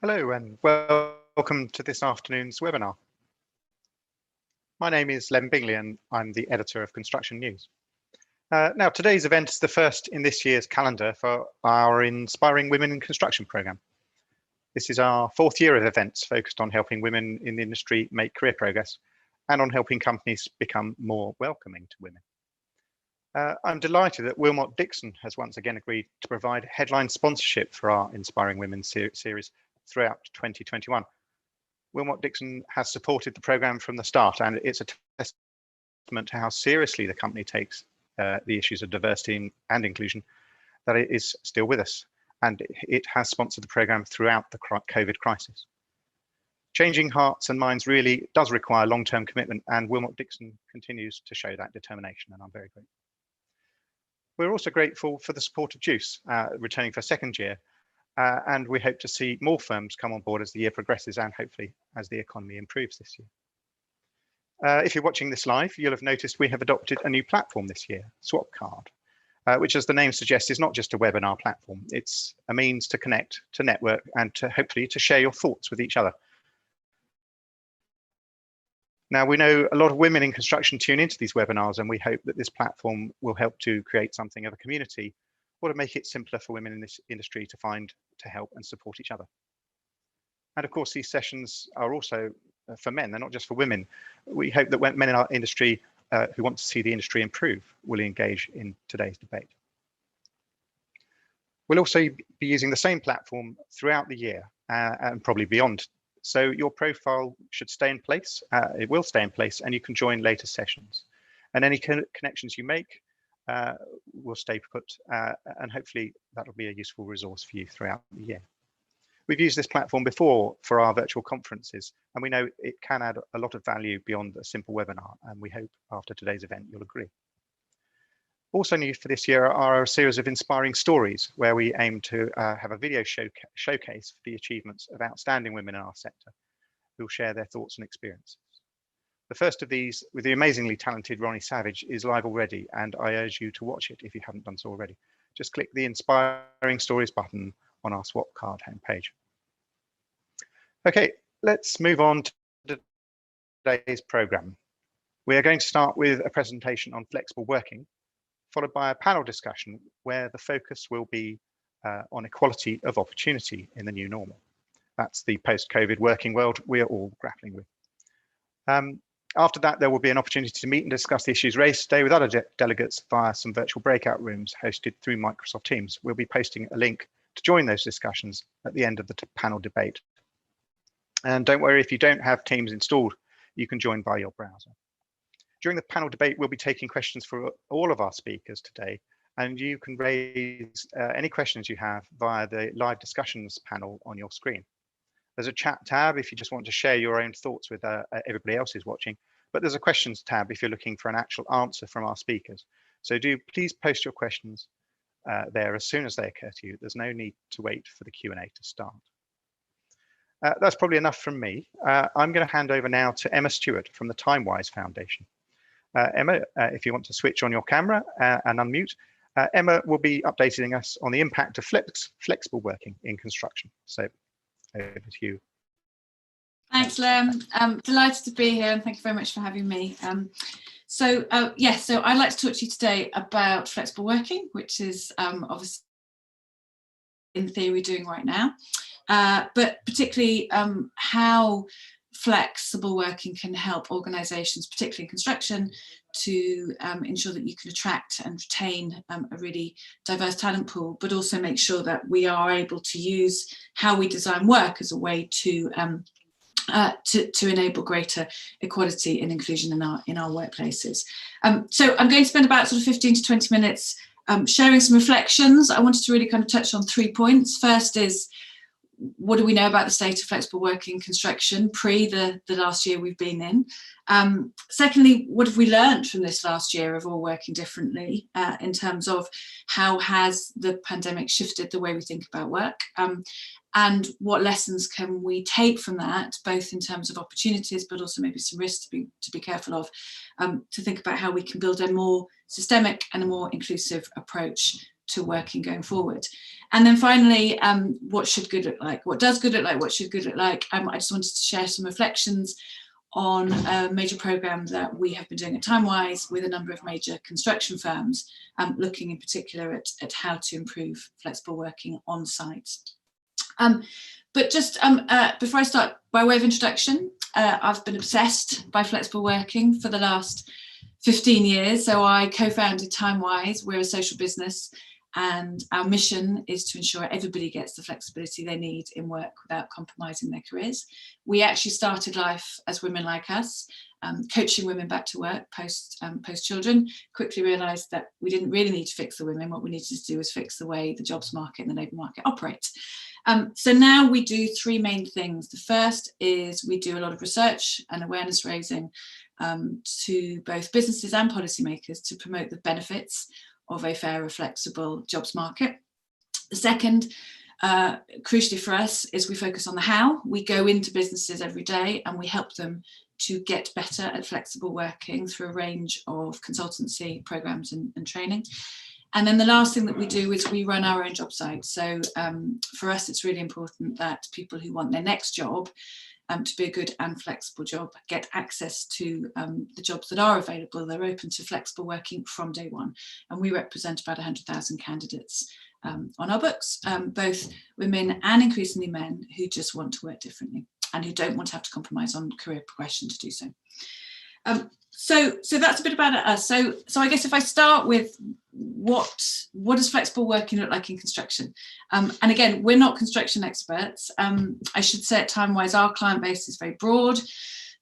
Hello and welcome to this afternoon's webinar. My name is Len Bingley and I'm the editor of Construction News. Now today's event is the first in this year's calendar for our Inspiring Women in Construction programme. This is our fourth year of events focused on helping women in the industry make career progress and on helping companies become more welcoming to women. I'm delighted that Wilmot Dixon has once again agreed to provide headline sponsorship for our Inspiring Women series throughout 2021. Wilmot Dixon has supported the programme from the start, and it's a testament to how seriously the company takes the issues of diversity and inclusion that it is still with us, and it has sponsored the programme throughout the COVID crisis. Changing hearts and minds really does require long-term commitment, and Wilmot Dixon continues to show that determination, and I'm very grateful. We're also grateful for the support of Juice, returning for a second year, and we hope to see more firms come on board as the year progresses and hopefully as the economy improves this year. If you're watching this live, you'll have noticed we have adopted a new platform this year, Swapcard, which, as the name suggests, is not just a webinar platform. It's a means to connect, to network, and to hopefully to share your thoughts with each other. Now, we know a lot of women in construction tune into these webinars, and we hope that this platform will help to create something of a community or to make it simpler for women in this industry to find, to help and support each other. And of course, these sessions are also for men, they're not just for women. We hope that when men in our industry who want to see the industry improve will engage in today's debate. We'll also be using the same platform throughout the year and probably beyond. So your profile should stay in place, it will stay in place, and you can join later sessions. And any connections you make will stay put, and hopefully that'll be a useful resource for you throughout the year. We've used this platform before for our virtual conferences, and we know it can add a lot of value beyond a simple webinar, and we hope after today's event you'll agree. Also new for this year are a series of inspiring stories where we aim to have a video showcase for the achievements of outstanding women in our sector who will share their thoughts and experiences. The first of these, with the amazingly talented Ronnie Savage, is live already, and I urge you to watch it if you haven't done so already. Just click the Inspiring Stories button on our Swapcard homepage. Okay, let's move on to today's programme. We are going to start with a presentation on flexible working, followed by a panel discussion where the focus will be on equality of opportunity in the new normal. That's the post-COVID working world we are all grappling with. After that, there will be an opportunity to meet and discuss the issues raised today with other delegates via some virtual breakout rooms hosted through Microsoft Teams. We'll be posting a link to join those discussions at the end of the panel debate. And don't worry, if you don't have Teams installed, you can join via your browser. During the panel debate, we'll be taking questions for all of our speakers today, and you can raise any questions you have via the live discussions panel on your screen. There's a chat tab if you just want to share your own thoughts with everybody else who's watching, but there's a questions tab if you're looking for an actual answer from our speakers. So do please post your questions there as soon as they occur to you. There's no need to wait for the Q&A to start. That's probably enough from me. I'm going to hand over now to Emma Stewart from the TimeWise Foundation. Emma, if you want to switch on your camera and unmute, Emma will be updating us on the impact of flexible working in construction. So over to you. Thanks, Lem. I'm delighted to be here and thank you very much for having me. So I'd like to talk to you today about flexible working, which is obviously in theory doing right now, but particularly how flexible working can help organisations, particularly in construction, to ensure that you can attract and retain a really diverse talent pool, but also make sure that we are able to use how we design work as a way to enable greater equality and inclusion in our workplaces. So I'm going to spend about sort of 15 to 20 minutes sharing some reflections. I wanted to really kind of touch on 3 points. First is, what do we know about the state of flexible working construction pre the last year we've been in? Secondly, what have we learned from this last year of all working differently in terms of how has the pandemic shifted the way we think about work? And what lessons can we take from that, both in terms of opportunities, but also maybe some risks to be careful of, to think about how we can build a more systemic and a more inclusive approach to working going forward. And then finally, what should good look like? What does good look like? What should good look like? I just wanted to share some reflections on a major programme that we have been doing at Timewise with a number of major construction firms, looking in particular at how to improve flexible working on site. But just before I start, by way of introduction, I've been obsessed by flexible working for the last 15 years. So I co-founded Timewise. We're a social business, and our mission is to ensure everybody gets the flexibility they need in work without compromising their careers. We actually started life as women like us, coaching women back to work post children. Quickly realised that we didn't really need to fix the women. What we needed to do was fix the way the jobs market and the labour market operates. So now we do three main things. The first is we do a lot of research and awareness raising to both businesses and policymakers to promote the benefits of a fairer, flexible jobs market. The second, crucially for us, is we focus on the how. We go into businesses every day and we help them to get better at flexible working through a range of consultancy programs and training. And then the last thing that we do is we run our own job site. So for us, it's really important that people who want their next job to be a good and flexible job get access to the jobs that are available. They're open to flexible working from day one. And we represent about 100,000 candidates on our books, both women and increasingly men who just want to work differently and who don't want to have to compromise on career progression to do so. So that's a bit about us. So I guess if I start with what does flexible working look like in construction? And again, we're not construction experts. I should say at Timewise, our client base is very broad.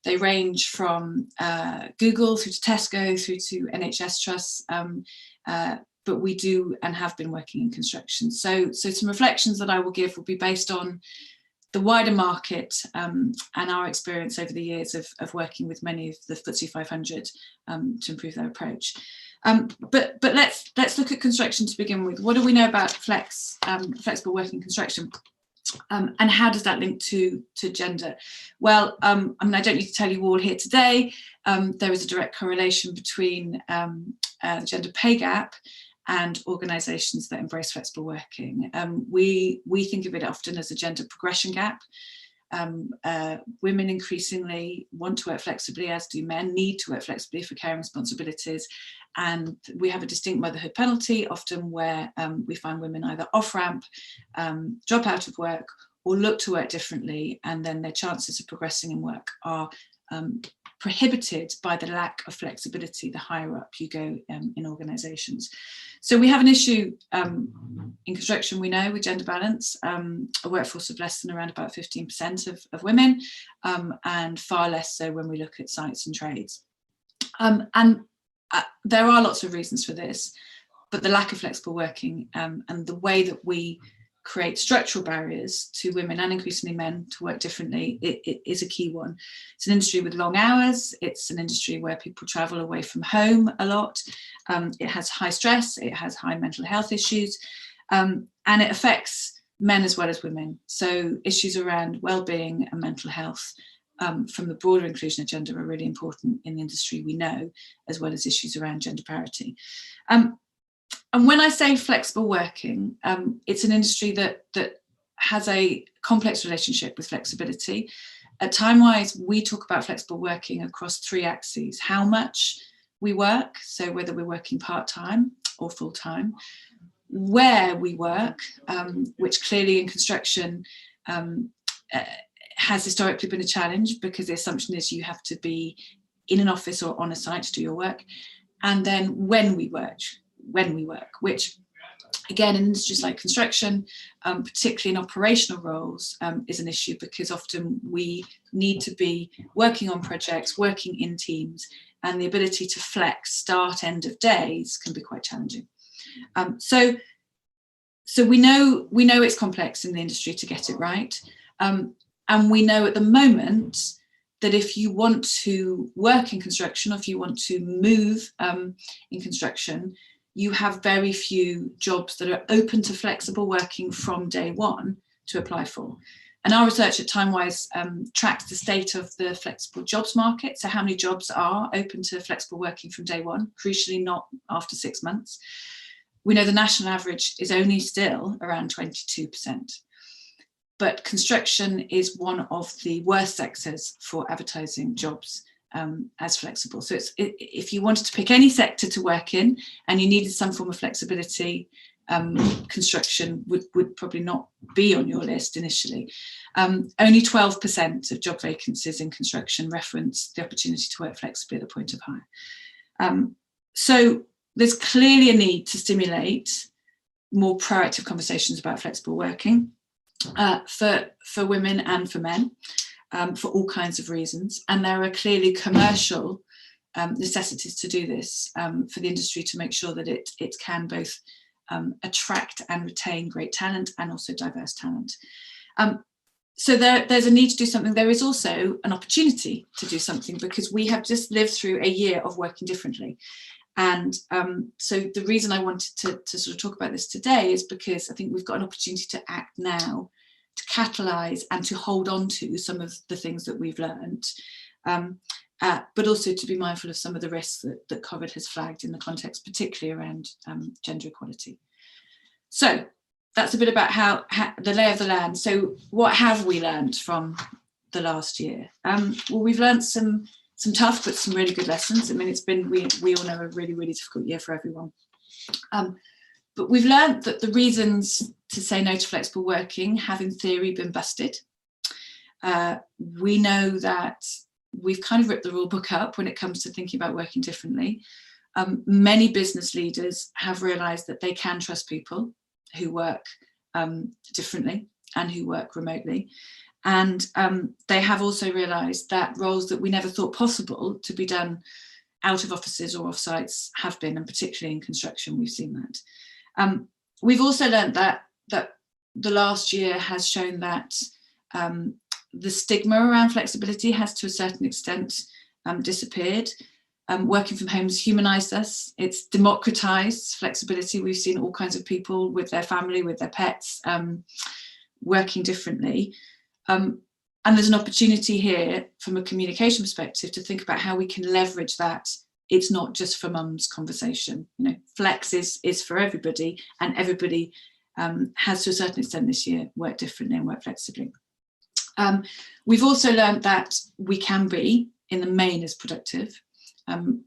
They range from Google through to Tesco through to NHS trusts. But we do and have been working in construction. So some reflections that I will give will be based on the wider market and our experience over the years of working with many of the FTSE 500 to improve their approach. But let's look at construction to begin with. What do we know about flexible working construction? And how does that link to gender? Well, I mean, I don't need to tell you all here today, there is a direct correlation between the gender pay gap and organisations that embrace flexible working. We think of it often as a gender progression gap. Women increasingly want to work flexibly, as do men, need to work flexibly for caring responsibilities. And we have a distinct motherhood penalty, often where we find women either off-ramp, drop out of work, or look to work differently, and then their chances of progressing in work are prohibited by the lack of flexibility the higher up you go in organisations. So we have an issue in construction, we know, with gender balance, a workforce of less than around about 15% of women, and far less so when we look at sites and trades. There are lots of reasons for this, but the lack of flexible working and the way that we create structural barriers to women and increasingly men to work differently, it is a key one. It's an industry with long hours. It's an industry where people travel away from home a lot. It has high stress. It has high mental health issues, and it affects men as well as women. So issues around well-being and mental health from the broader inclusion of gender are really important in the industry, we know, as well as issues around gender parity. And when I say flexible working, it's an industry that has a complex relationship with flexibility. At Timewise, we talk about flexible working across three axes: how much we work, so whether we're working part-time or full-time; where we work, which clearly in construction has historically been a challenge because the assumption is you have to be in an office or on a site to do your work; and then when we work, which again in industries like construction, particularly in operational roles, is an issue because often we need to be working on projects, working in teams, and the ability to flex start end of days can be quite challenging. So we know it's complex in the industry to get it right, and we know at the moment that if you want to work in construction, or if you want to move in construction, you have very few jobs that are open to flexible working from day one to apply for. And our research at Timewise tracks the state of the flexible jobs market. So how many jobs are open to flexible working from day one, crucially not after 6 months. we know the national average is only still around 22%. But construction is one of the worst sectors for advertising jobs as flexible. So if you wanted to pick any sector to work in and you needed some form of flexibility, construction would probably not be on your list initially. Only 12% of job vacancies in construction reference the opportunity to work flexibly at the point of hire. So there's clearly a need to stimulate more proactive conversations about flexible working for women and for men, for all kinds of reasons. And there are clearly commercial necessities to do this for the industry to make sure that it can both attract and retain great talent and also diverse talent. So there's a need to do something. There is also an opportunity to do something because we have just lived through a year of working differently. And so the reason I wanted to sort of talk about this today is because I think we've got an opportunity to act now, to catalyse and to hold on to some of the things that we've learned, but also to be mindful of some of the risks that COVID has flagged in the context, particularly around gender equality. So that's a bit about how the lay of the land. So what have we learned from the last year? Well, we've learned some tough but some really good lessons. I mean, it's been, we all know, a really, really difficult year for everyone. But we've learned that the reasons to say no to flexible working have in theory been busted. We know that we've kind of ripped the rule book up when it comes to thinking about working differently. Many business leaders have realised that they can trust people who work differently and who work remotely. And they have also realised that roles that we never thought possible to be done out of offices or off sites have been, and particularly in construction, we've seen that. We've also learned that the last year has shown that the stigma around flexibility has to a certain extent disappeared. Working from home has humanised us. It's democratised flexibility. We've seen all kinds of people with their family, with their pets, working differently. And there's an opportunity here from a communication perspective to think about how we can leverage that. It's not just for mum's conversation. You know, flex is for everybody, and everybody has to a certain extent this year worked differently and worked flexibly. We've also learned that we can be, in the main, as productive.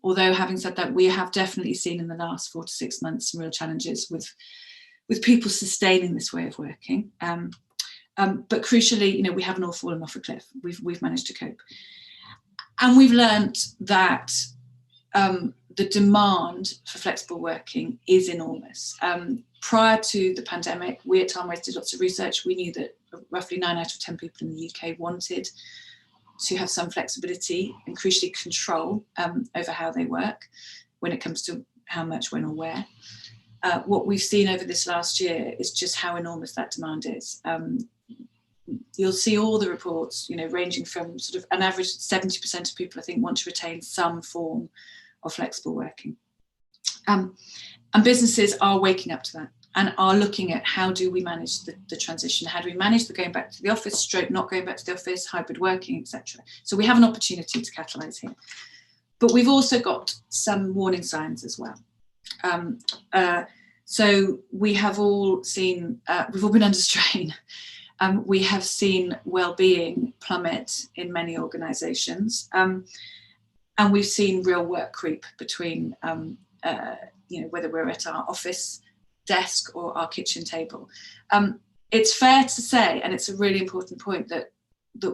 Although, having said that, we have definitely seen in the last 4 to 6 months some real challenges with people sustaining this way of working. But crucially, you know, we haven't all fallen off a cliff. We've managed to cope, and we've learned that the demand for flexible working is enormous. Prior to the pandemic, we at Timeways did lots of research. We knew that roughly 9 out of 10 people in the UK wanted to have some flexibility and crucially control over how they work when it comes to how much, when or where. What we've seen over this last year is just how enormous that demand is. You'll see all the reports, you know, ranging from sort of an average 70% of people, I think, want to retain some form of flexible working. And businesses are waking up to that and are looking at how do we manage the transition? How do we manage the going back to the office, stroke not going back to the office, hybrid working, etc. So we have an opportunity to catalyse here. But we've also got some warning signs as well. So we have all seen, we've all been under strain. We have seen well-being plummet in many organisations, and we've seen real work creep between, you know, whether we're at our office desk or our kitchen table. It's fair to say, and it's a really important point, that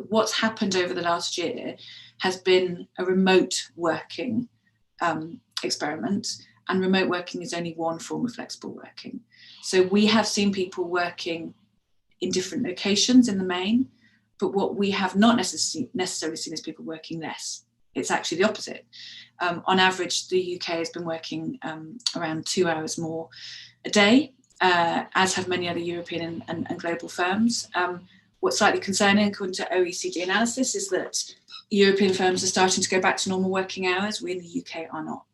what's happened over the last year has been a remote working experiment, and remote working is only one form of flexible working. So we have seen people working in different locations in the main, but what we have not necessarily seen is people working less. It's actually the opposite. On average, the UK has been working around 2 hours more a day, as have many other European and global firms. What's slightly concerning, according to OECD analysis, is that European firms are starting to go back to normal working hours. We in the UK are not.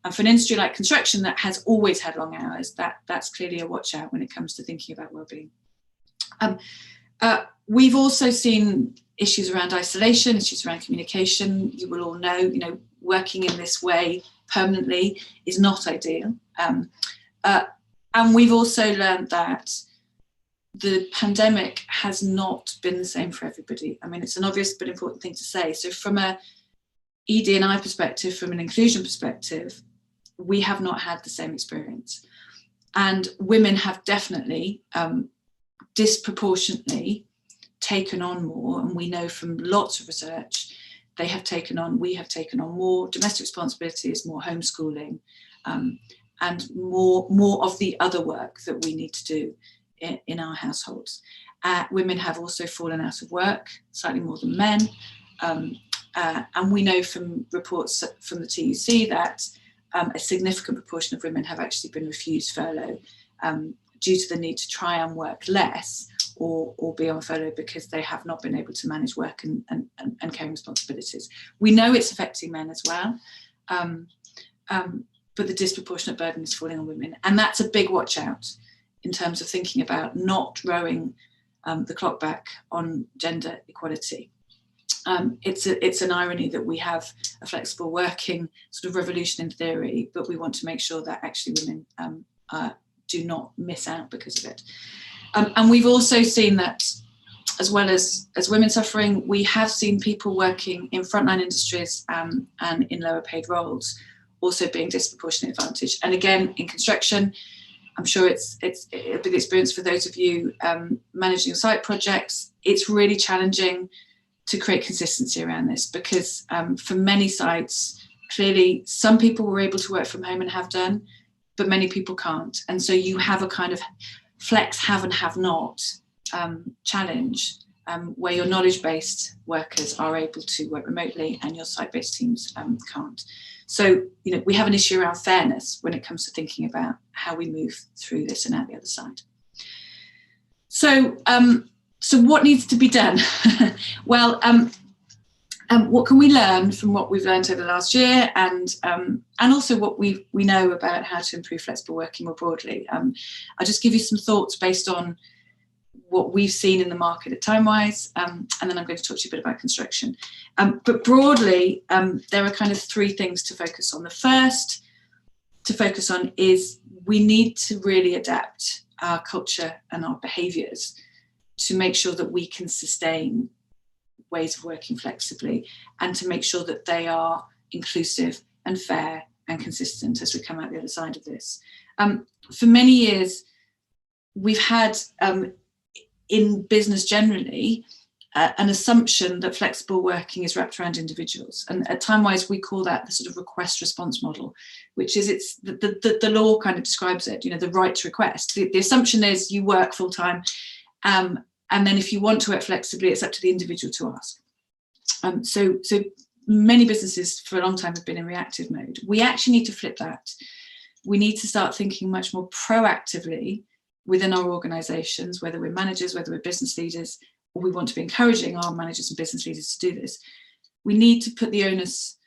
And for an industry like construction that has always had long hours, that's clearly a watch out when it comes to thinking about well-being. We've also seen issues around isolation, issues around communication. You will all know, you know, working in this way permanently is not ideal. And we've also learned that the pandemic has not been the same for everybody. I mean, it's an obvious but important thing to say. So from a ED&I perspective, from an inclusion perspective, we have not had the same experience. And women have definitely disproportionately taken on more. And we know from lots of research, we have taken on more domestic responsibilities, more homeschooling, and more of the other work that we need to do in our households. Women have also fallen out of work, slightly more than men. And we know from reports from the TUC that a significant proportion of women have actually been refused furlough due to the need to try and work less or be on furlough because they have not been able to manage work and caring responsibilities. We know it's affecting men as well, but the disproportionate burden is falling on women. And that's a big watch out in terms of thinking about not rowing the clock back on gender equality. It's an irony that we have a flexible working sort of revolution in theory, but we want to make sure that actually women do not miss out because of it. And we've also seen that as well as women suffering, we have seen people working in frontline industries and in lower paid roles also being disproportionately advantaged. And again, in construction, I'm sure it's a big experience for those of you managing site projects. It's really challenging to create consistency around this because for many sites, clearly some people were able to work from home and have done, but many people can't. And so you have a kind of flex have and have not challenge where your knowledge-based workers are able to work remotely and your site-based teams can't. So, we have an issue around fairness when it comes to thinking about how we move through this and out the other side. So, so what needs to be done? Well, what can we learn from what we've learned over the last year, and also what we know about how to improve flexible working more broadly? I'll just give you some thoughts based on what we've seen in the market at Timewise, and then I'm going to talk to you a bit about construction. But broadly, there are kind of three things to focus on. The first to focus on is we need to really adapt our culture and our behaviours to make sure that we can sustain ways of working flexibly and to make sure that they are inclusive and fair and consistent as we come out the other side of this. For many years, we've had in business generally an assumption that flexible working is wrapped around individuals, and at Timewise we call that the sort of request response model, which is it's the law kind of describes it, the right to request. The assumption is you work full time, and then if you want to work flexibly, it's up to the individual to ask. So many businesses for a long time have been in reactive mode. We actually need to flip that. We need to start thinking much more proactively within our organisations, whether we're managers, whether we're business leaders, or we want to be encouraging our managers and business leaders to do this. We need to put the onus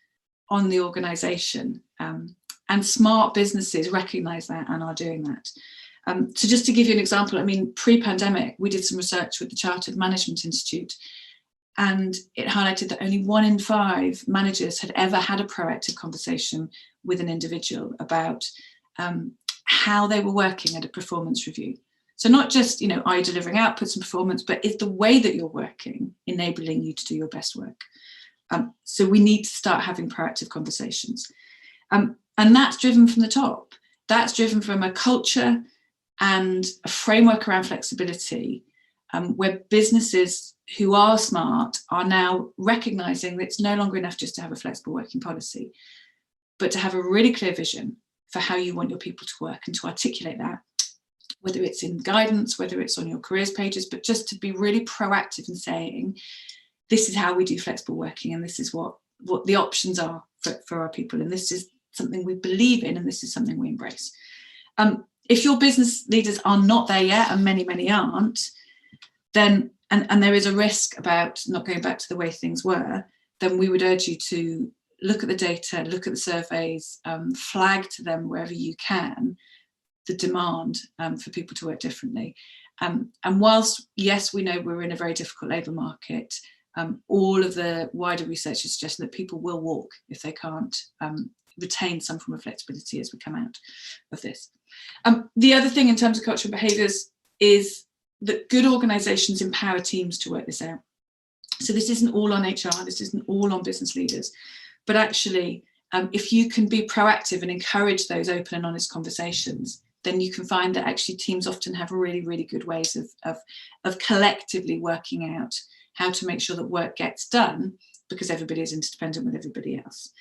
on the organisation, and smart businesses recognise that and are doing that. So just to give you an example, I mean, pre-pandemic, we did some research with the Chartered Management Institute, and it highlighted that only 1 in 5 managers had ever had a proactive conversation with an individual about how they were working at a performance review. So not just, are you delivering outputs and performance, but is the way that you're working enabling you to do your best work? So we need to start having proactive conversations. And that's driven from the top. That's driven from a culture and a framework around flexibility, where businesses who are smart are now recognising that it's no longer enough just to have a flexible working policy, but to have a really clear vision for how you want your people to work and to articulate that, whether it's in guidance, whether it's on your careers pages, but just to be really proactive in saying, this is how we do flexible working, and this is what the options are for our people, and this is something we believe in, and this is something we embrace. If your business leaders are not there yet, and many aren't, then, and there is a risk about not going back to the way things were, then we would urge you to look at the data, look at the surveys, flag to them wherever you can the demand for people to work differently. And whilst, yes, we know we're in a very difficult labour market, all of the wider research is suggesting that people will walk if they can't retain some form of flexibility as we come out of this. The other thing in terms of cultural behaviours is that good organisations empower teams to work this out. So this isn't all on HR, this isn't all on business leaders, but actually if you can be proactive and encourage those open and honest conversations, then you can find that actually teams often have really, really good ways of collectively working out how to make sure that work gets done, because everybody is interdependent with everybody else.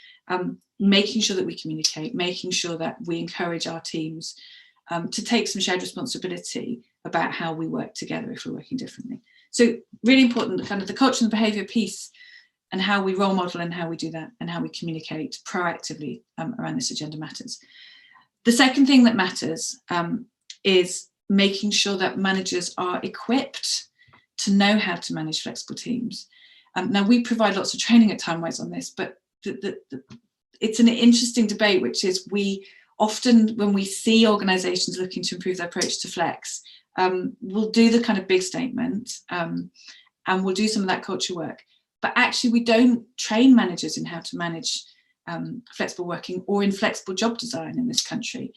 Making sure that we communicate, making sure that we encourage our teams to take some shared responsibility about how we work together if we're working differently. So really important, kind of the culture and the behaviour piece, and how we role model and how we do that and how we communicate proactively around this agenda matters. The second thing that matters is making sure that managers are equipped to know how to manage flexible teams. Now, we provide lots of training at Timewise on this, but it's an interesting debate, which is we often, when we see organisations looking to improve their approach to flex, we'll do the kind of big statement and we'll do some of that culture work. But actually, we don't train managers in how to manage flexible working or in flexible job design in this country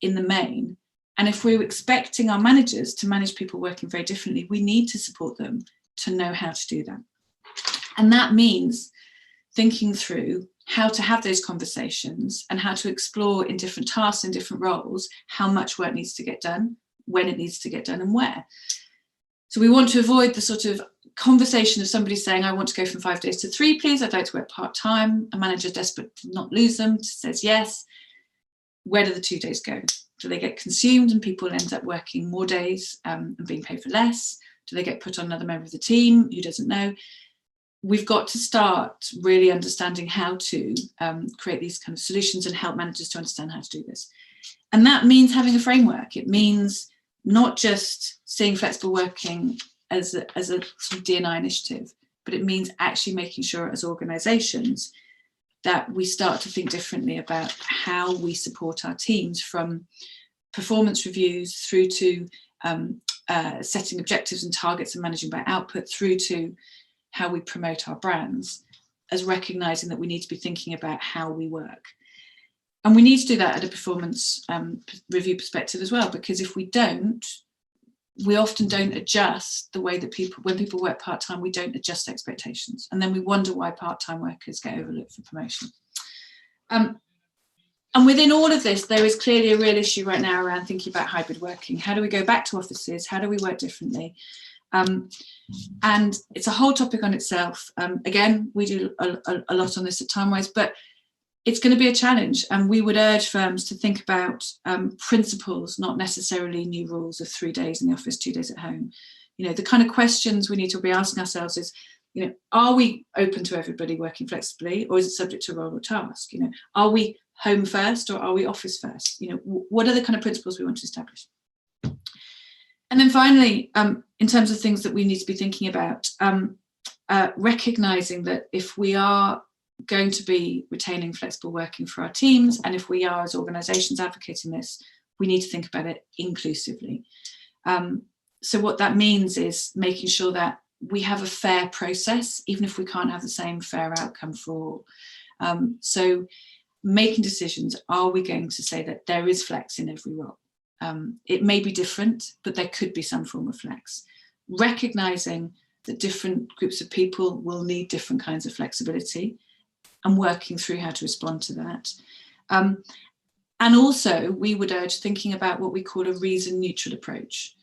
in the main. And if we're expecting our managers to manage people working very differently, we need to support them to know how to do that. And that means thinking through how to have those conversations and how to explore in different tasks and different roles how much work needs to get done, when it needs to get done, and where. So we want to avoid the sort of conversation of somebody saying, I want to go from 5 days to 3, please. I'd like to work part-time. A manager desperate to not lose them says yes. Where do the 2 days go? Do they get consumed and people end up working more days and being paid for less? Do they get put on another member of the team who doesn't know? We've got to start really understanding how to create these kind of solutions and help managers to understand how to do this. And that means having a framework. It means not just seeing flexible working as a sort of D&I initiative, but it means actually making sure as organisations that we start to think differently about how we support our teams, from performance reviews through to setting objectives and targets and managing by output, through to how we promote our brands, as recognising that we need to be thinking about how we work. And we need to do that at a performance review perspective as well, because if we don't, we often don't adjust the way that when people work part-time, we don't adjust expectations. And then we wonder why part-time workers get overlooked for promotion. And within all of this, there is clearly a real issue right now around thinking about hybrid working. How do we go back to offices? How do we work differently? And it's a whole topic on itself. Again, we do a lot on this at Timewise, but it's going to be a challenge, and we would urge firms to think about principles, not necessarily new rules of 3 days in the office, 2 days at home. You know, the kind of questions we need to be asking ourselves is, you know, are we open to everybody working flexibly, or is it subject to role or task? You know, are we home first or are we office first? You know, what are the kind of principles we want to establish? And then finally, in terms of things that we need to be thinking about, recognising that if we are going to be retaining flexible working for our teams, and if we are as organisations advocating this, we need to think about it inclusively. So what that means is making sure that we have a fair process, even if we can't have the same fair outcome for all. So making decisions, are we going to say that there is flex in every role? It may be different, but there could be some form of flex. Recognising that different groups of people will need different kinds of flexibility, and working through how to respond to that. And also, we would urge thinking about what we call a reason-neutral approach,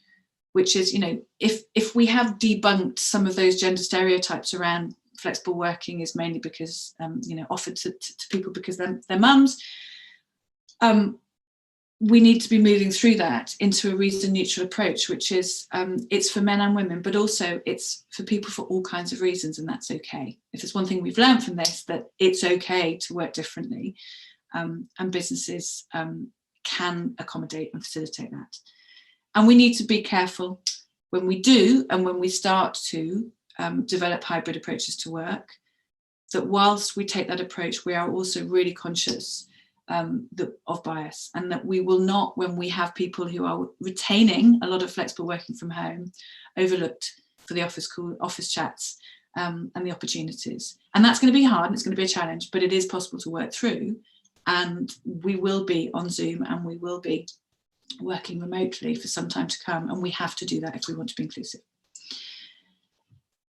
which is, you know, if we have debunked some of those gender stereotypes around flexible working is mainly because, you know, offered to people because they're mums, we need to be moving through that into a reason-neutral approach, which is it's for men and women, but also it's for people for all kinds of reasons, and that's okay. If there's one thing we've learned from this, that it's okay to work differently, and businesses can accommodate and facilitate that. And we need to be careful when we do, and when we start to develop hybrid approaches to work, that whilst we take that approach, we are also really conscious of bias, and that we will not, when we have people who are retaining a lot of flexible working from home, overlooked for the office chats and the opportunities. And that's going to be hard, and it's going to be a challenge, but it is possible to work through and we will be on Zoom, and we will be working remotely for some time to come, and we have to do that if we want to be inclusive.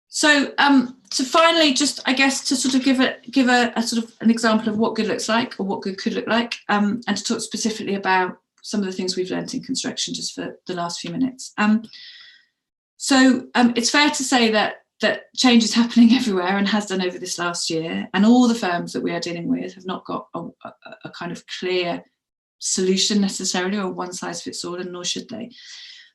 So finally, just I guess to sort of give a sort of an example of what good looks like, or what good could look like, and to talk specifically about some of the things we've learned in construction just for the last few minutes. So it's fair to say that change is happening everywhere and has done over this last year, and all the firms that we are dealing with have not got a kind of clear solution necessarily, or one size fits all, and nor should they.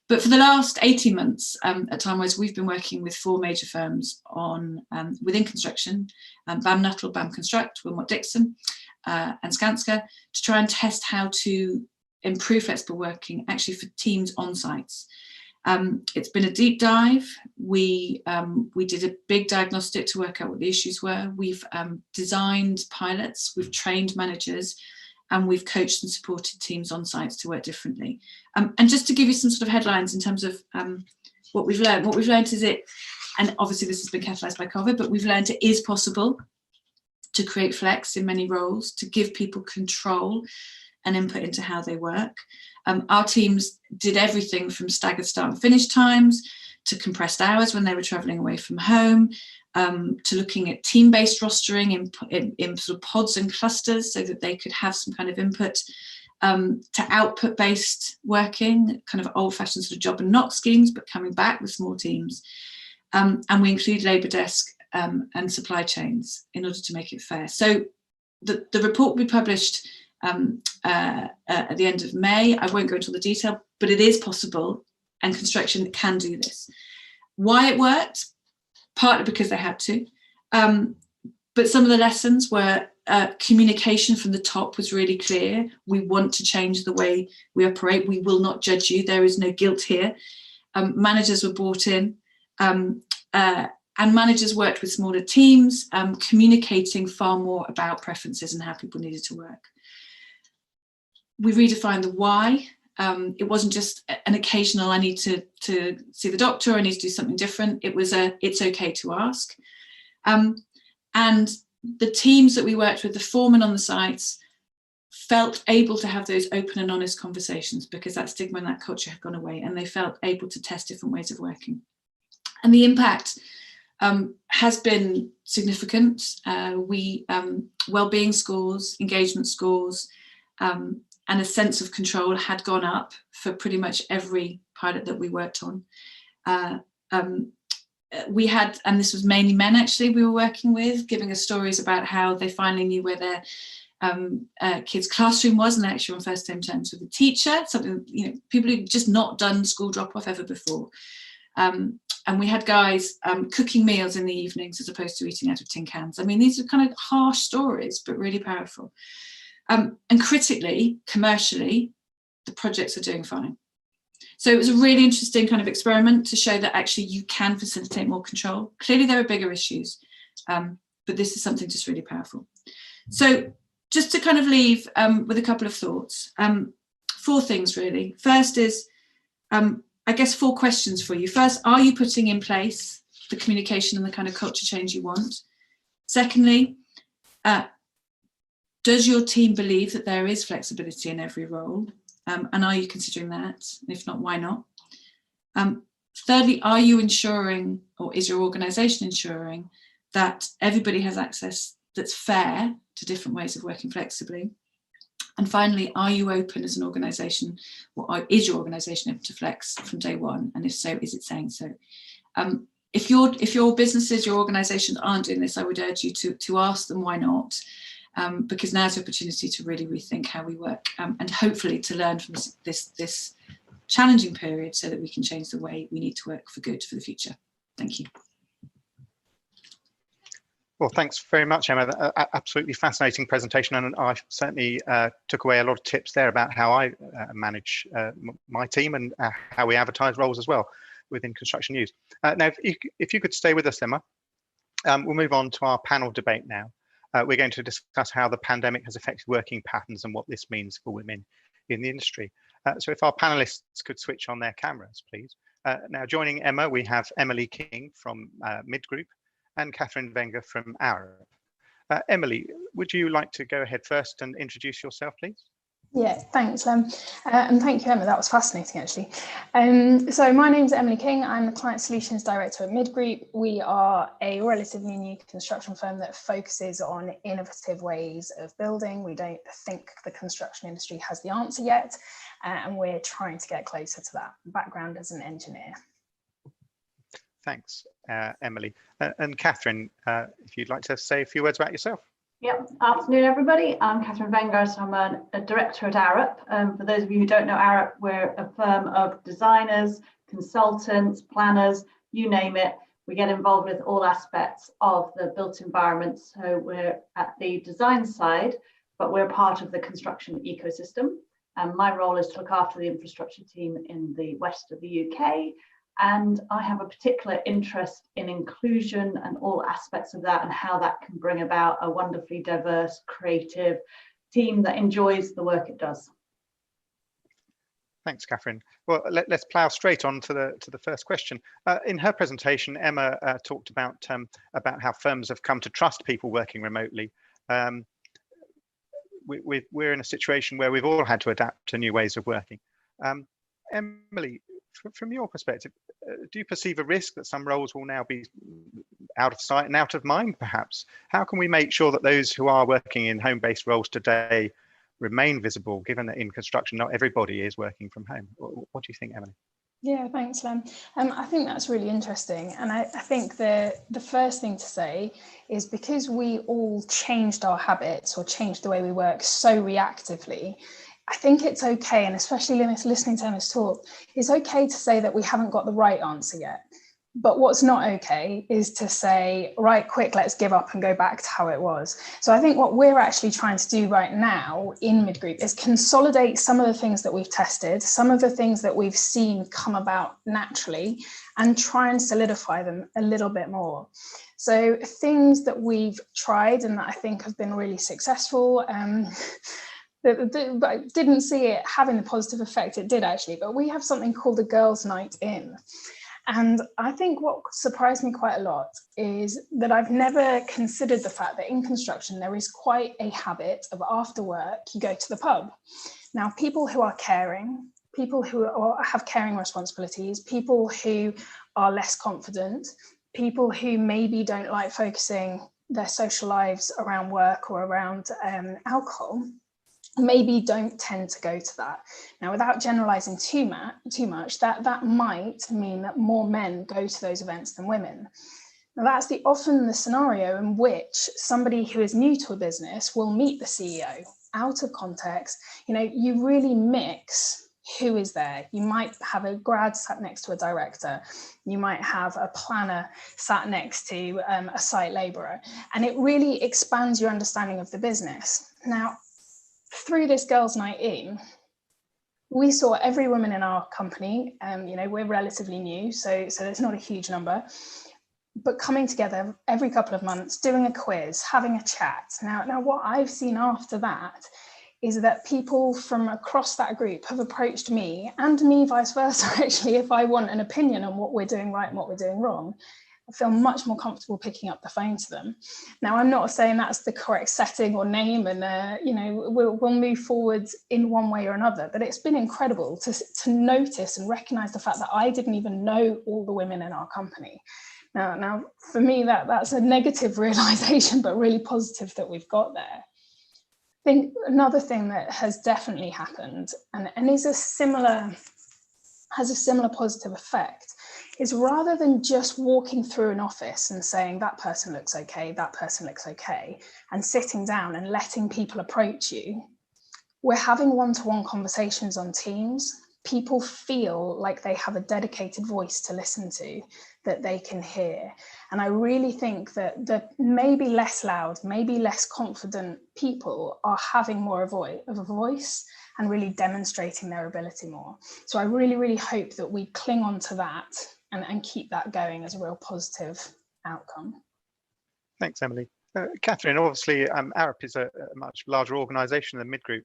But for the last 18 months, at Timewise, we've been working with 4 major firms on within construction, BAM Nuttall, BAM Construct, Wilmot Dixon, and Skanska, to try and test how to improve flexible working actually for teams on sites. It's been a deep dive. We did a big diagnostic to work out what the issues were. We've designed pilots, we've trained managers, and we've coached and supported teams on sites to work differently. And just to give you some sort of headlines in terms of what we've learned is it, and obviously this has been catalysed by COVID, but we've learned it is possible to create flex in many roles, to give people control and input into how they work. Our teams did everything from staggered start and finish times, to compressed hours when they were travelling away from home, to looking at team-based rostering in sort of pods and clusters so that they could have some kind of input, to output-based working, kind of old-fashioned sort of job and knock schemes, but coming back with small teams. And we include labour desk and supply chains in order to make it fair. So the report will be published at the end of May. I won't go into all the detail, but it is possible, and construction can do this. Why it worked? Partly because they had to, but some of the lessons were communication from the top was really clear. We want to change the way we operate. We will not judge you. There is no guilt here. Managers were brought in, and managers worked with smaller teams, communicating far more about preferences and how people needed to work. We redefined the why. It wasn't just an occasional, I need to see the doctor, I need to do something different. It was it's okay to ask. And the teams that we worked with, the foremen on the sites, felt able to have those open and honest conversations because that stigma and that culture had gone away, and they felt able to test different ways of working. And the impact has been significant. Wellbeing scores, engagement scores, and a sense of control had gone up for pretty much every pilot that we worked on. We had, and this was mainly men actually, we were working with, giving us stories about how they finally knew where their kids' classroom was, and they actually were on first name terms with the teacher, something, you know, people who'd just not done school drop-off ever before. And we had guys cooking meals in the evenings as opposed to eating out of tin cans. I mean, these are kind of harsh stories, but really powerful. And critically, commercially, the projects are doing fine. So it was a really interesting kind of experiment to show that actually you can facilitate more control. Clearly there are bigger issues, but this is something just really powerful. So just to kind of leave with a couple of thoughts, 4 things really. First is, I guess 4 questions for you. First, are you putting in place the communication and the kind of culture change you want? Secondly, does your team believe that there is flexibility in every role? And are you considering that? If not, why not? Thirdly, are you ensuring, or is your organisation ensuring, that everybody has access that's fair to different ways of working flexibly? And finally, are you open as an organisation, or is your organisation open to flex from day one? And if so, is it saying so? If your businesses, your organisations aren't doing this, I would urge you to ask them why not. Because now's the opportunity to really rethink how we work, and hopefully to learn from this challenging period so that we can change the way we need to work for good for the future. Thank you. Well, thanks very much, Emma. Absolutely fascinating presentation, and I certainly took away a lot of tips there about how I manage my team and how we advertise roles as well within Construction News. Now, if you could stay with us, Emma, we'll move on to our panel debate now. We're going to discuss how the pandemic has affected working patterns and what this means for women in the industry. So if our panelists could switch on their cameras, please. Now, joining Emma, we have Emily King from Mid Group and Catherine Wenger from Our. Emily, would you like to go ahead first and introduce yourself, please? Yeah, thanks, Lem. And thank you, Emma. That was fascinating, actually. So my name's Emily King. I'm the Client Solutions Director at Midgroup. We are a relatively new construction firm that focuses on innovative ways of building. We don't think the construction industry has the answer yet, and we're trying to get closer to that. Background as an engineer. Thanks, Emily. And Catherine, if you'd like to say a few words about yourself. Yep. Afternoon, everybody. I'm Catherine Vengers. I'm a director at Arup. For those of you who don't know Arup, we're a firm of designers, consultants, planners, you name it. We get involved with all aspects of the built environment. So we're at the design side, but we're part of the construction ecosystem. And my role is to look after the infrastructure team in the west of the UK. And I have a particular interest in inclusion and all aspects of that and how that can bring about a wonderfully diverse, creative team that enjoys the work it does. Thanks, Catherine. Well, let's plough straight on to the first question. In her presentation, Emma talked about how firms have come to trust people working remotely. We're in a situation where we've all had to adapt to new ways of working. Emily, from your perspective, do you perceive a risk that some roles will now be out of sight and out of mind, perhaps? How can we make sure that those who are working in home-based roles today remain visible, given that in construction, not everybody is working from home? What do you think, Emily? Yeah, thanks, Lem. I think that's really interesting. And I think the first thing to say is because we all changed our habits or changed the way we work so reactively, I think it's okay, and especially listening to Emma's talk, it's okay to say that we haven't got the right answer yet. But what's not okay is to say, right, quick, let's give up and go back to how it was. So I think what we're actually trying to do right now in Midgroup is consolidate some of the things that we've tested, some of the things that we've seen come about naturally, and try and solidify them a little bit more. So things that we've tried and that I think have been really successful, but I didn't see it having the positive effect it did actually, but we have something called a girls' night in. And I think what surprised me quite a lot is that I've never considered the fact that in construction, there is quite a habit of after work, you go to the pub. Now, people who are caring, people who have caring responsibilities, people who are less confident, people who maybe don't like focusing their social lives around work or around alcohol, maybe don't tend to go to that. Now, without generalizing too much, that might mean that more men go to those events than women. Now, that's often the scenario in which somebody who is new to a business will meet the CEO out of context. You know, you really mix who is there. You might have a grad sat next to a director. You might have a planner sat next to a site laborer, and it really expands your understanding of the business. Now, through this girls' night in, we saw every woman in our company, you know, we're relatively new, so there's not a huge number, but coming together every couple of months, doing a quiz, having a chat. Now what I've seen after that is that people from across that group have approached me, and me vice versa, actually, if I want an opinion on what we're doing right and what we're doing wrong. I feel much more comfortable picking up the phone to them. Now, I'm not saying that's the correct setting or name, and you know, we'll move forward in one way or another, but it's been incredible to notice and recognize the fact that I didn't even know all the women in our company. Now for me, that's a negative realization, but really positive that we've got there. I think another thing that has definitely happened and is has a similar positive effect is rather than just walking through an office and saying that person looks okay, that person looks okay, and sitting down and letting people approach you, we're having one-to-one conversations on Teams. People feel like they have a dedicated voice to listen to, that they can hear. And I really think that the maybe less loud, maybe less confident people are having more of a voice and really demonstrating their ability more. So I really, really hope that we cling on to that and keep that going as a real positive outcome. Thanks, Emily. Catherine, obviously, Arup is a much larger organisation than Midgroup.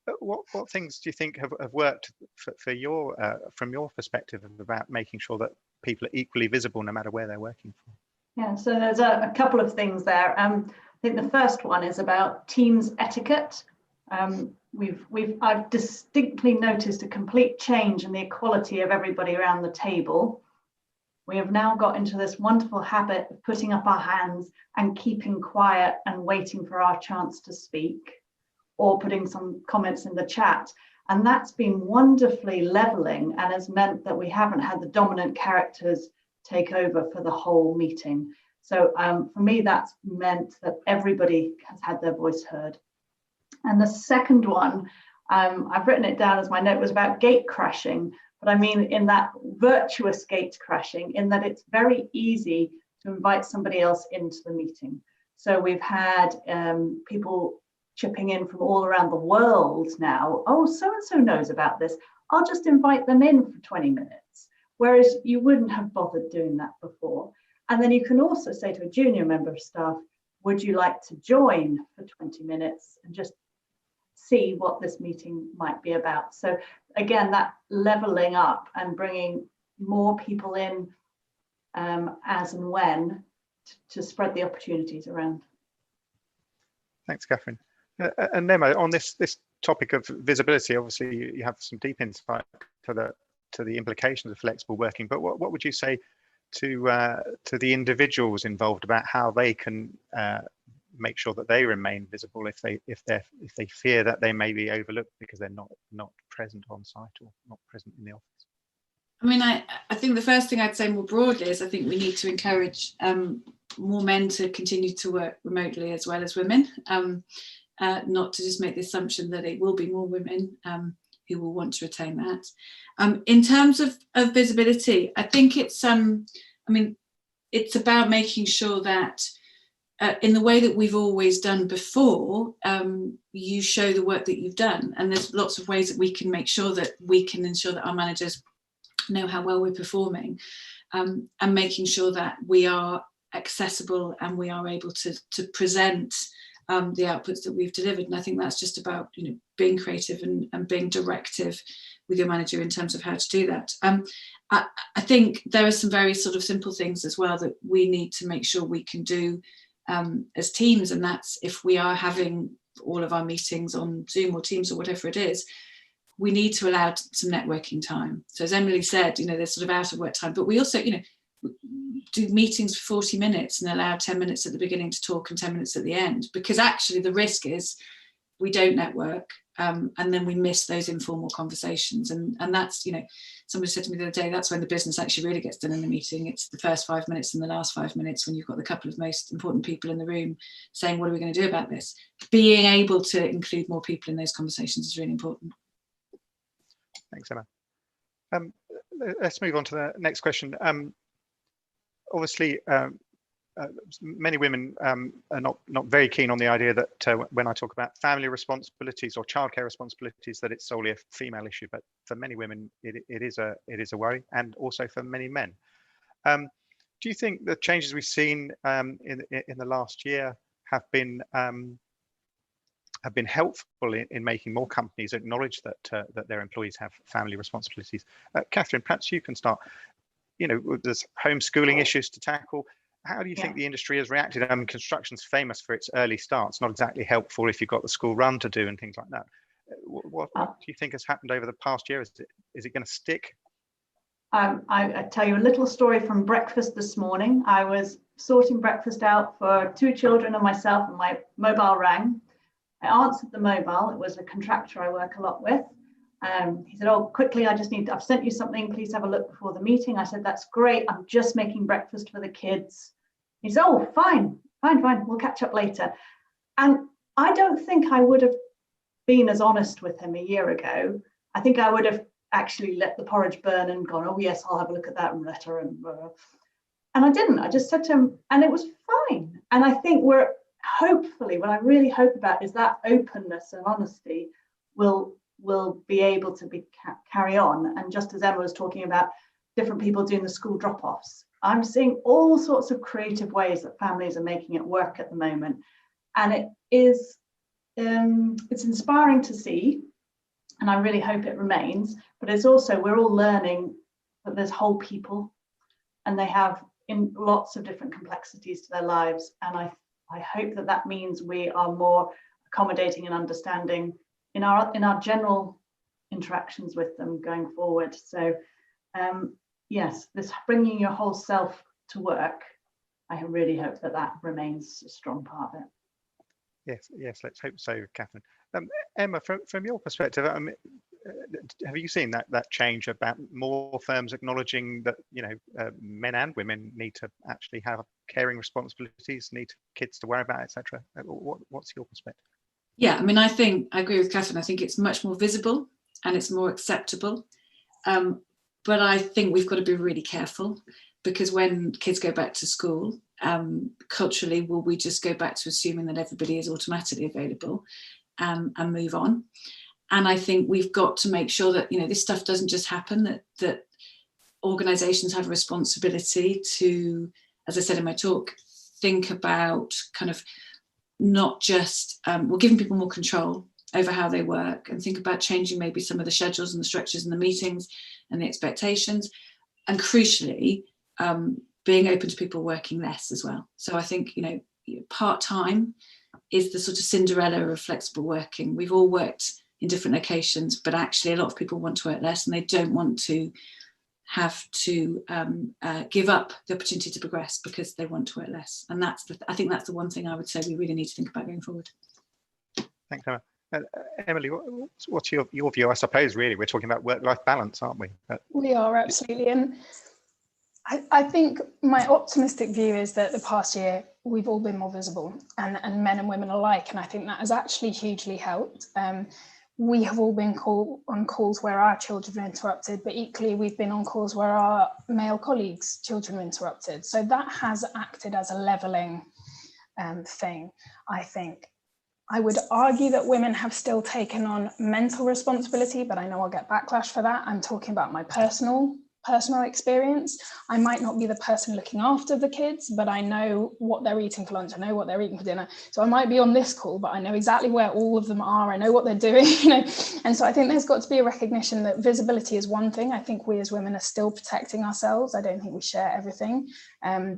But what things do you think have worked for your from your perspective about making sure that people are equally visible no matter where they're working from? Yeah, so there's a couple of things there. I think the first one is about Teams etiquette. I've distinctly noticed a complete change in the equality of everybody around the table. We have now got into this wonderful habit of putting up our hands and keeping quiet and waiting for our chance to speak, or putting some comments in the chat. And that's been wonderfully leveling and has meant that we haven't had the dominant characters take over for the whole meeting. So for me, that's meant that everybody has had their voice heard. And the second one, I've written it down as my note, was about gate crashing. But I mean in that virtuous gate crashing, in that it's very easy to invite somebody else into the meeting. So we've had people chipping in from all around the world now. Oh, so-and-so knows about this. I'll just invite them in for 20 minutes. Whereas you wouldn't have bothered doing that before. And then you can also say to a junior member of staff, would you like to join for 20 minutes and just see what this meeting might be about? So again, that leveling up and bringing more people in as and when to spread the opportunities around. Thanks, Catherine. And Nemo, on this topic of visibility, obviously you have some deep insight to the implications of flexible working. But what would you say to the individuals involved about how they can make sure that they remain visible if they fear that they may be overlooked because they're not present on site or not present in the office? I mean, I think the first thing I'd say more broadly is I think we need to encourage more men to continue to work remotely as well as women, not to just make the assumption that it will be more women who will want to retain that. In terms of visibility, I think it's it's about making sure that in the way that we've always done before, you show the work that you've done. And there's lots of ways that we can make sure that we can ensure that our managers know how well we're performing, and making sure that we are accessible and we are able to present the outputs that we've delivered. And I think that's just about being creative and being directive with your manager in terms of how to do that. I think there are some very sort of simple things as well that we need to make sure we can do as teams, and that's if we are having all of our meetings on Zoom or Teams or whatever it is, we need to allow some networking time. So as Emily said, there's sort of out of work time, but we also, do meetings for 40 minutes and allow 10 minutes at the beginning to talk and 10 minutes at the end, because actually the risk is we don't network and then we miss those informal conversations. And that's, somebody said to me the other day, that's when the business actually really gets done in the meeting. It's the first 5 minutes and the last 5 minutes when you've got the couple of most important people in the room saying, what are we going to do about this? Being able to include more people in those conversations is really important. Thanks, Emma. Let's move on to the next question. Obviously, many women are not very keen on the idea that when I talk about family responsibilities or childcare responsibilities, that it's solely a female issue. But for many women, it is a worry, and also for many men. Do you think the changes we've seen in the last year have been helpful in making more companies acknowledge that their employees have family responsibilities? Catherine, perhaps you can start. There's homeschooling issues to tackle. How do you think the industry has reacted? Construction's famous for its early starts, not exactly helpful if you've got the school run to do and things like that. What do you think has happened over the past year? Is it going to stick? I tell you a little story from breakfast this morning. I was sorting breakfast out for 2 children and myself, and my mobile rang. I answered the mobile. It was a contractor I work a lot with. He said, oh, quickly, I've sent you something. Please have a look before the meeting. I said, that's great. I'm just making breakfast for the kids. He said, oh, fine. We'll catch up later. And I don't think I would have been as honest with him a year ago. I think I would have actually let the porridge burn and gone, oh, yes, I'll have a look at that letter. And I didn't. I just said to him, and it was fine. And I think what I really hope about is that openness and honesty will be able to carry on. And just as Emma was talking about different people doing the school drop-offs, I'm seeing all sorts of creative ways that families are making it work at the moment. And it is, it's inspiring to see, and I really hope it remains, but it's also, we're all learning that there's whole people and they have in lots of different complexities to their lives. And I hope that that means we are more accommodating and understanding in our general interactions with them going forward. So yes, this bringing your whole self to work, I really hope that that remains a strong part of it. Yes, let's hope so, Catherine. Emma, from your perspective, have you seen that change about more firms acknowledging that men and women need to actually have caring responsibilities, need kids to worry about, etc.? What's your perspective? Yeah, I mean, I agree with Catherine. I think it's much more visible and it's more acceptable. But I think we've got to be really careful, because when kids go back to school, culturally, will we just go back to assuming that everybody is automatically available and move on? And I think we've got to make sure that this stuff doesn't just happen, that organisations have a responsibility to, as I said in my talk, think about kind of not just giving people more control over how they work, and think about changing maybe some of the schedules and the structures and the meetings and the expectations, and crucially being open to people working less as well. So I think part-time is the sort of Cinderella of flexible working. We've all worked in different locations, but actually a lot of people want to work less, and they don't want to have to give up the opportunity to progress because they want to work less. And I think that's the one thing I would say we really need to think about going forward. Thanks, Emma. Emily, what's your view? I suppose really we're talking about work-life balance, aren't we? We are, absolutely. And I think my optimistic view is that the past year we've all been more visible, and men and women alike, and I think that has actually hugely helped. We have all been on calls where our children are interrupted, but equally we've been on calls where our male colleagues' children are interrupted. So that has acted as a levelling thing, I think. I would argue that women have still taken on mental responsibility, but I know I'll get backlash for that. I'm talking about my personal experience. I might not be the person looking after the kids, but I know what they're eating for lunch. I know what they're eating for dinner. So I might be on this call, but I know exactly where all of them are. I know what they're doing, And so I think there's got to be a recognition that visibility is one thing. I think we as women are still protecting ourselves. I don't think we share everything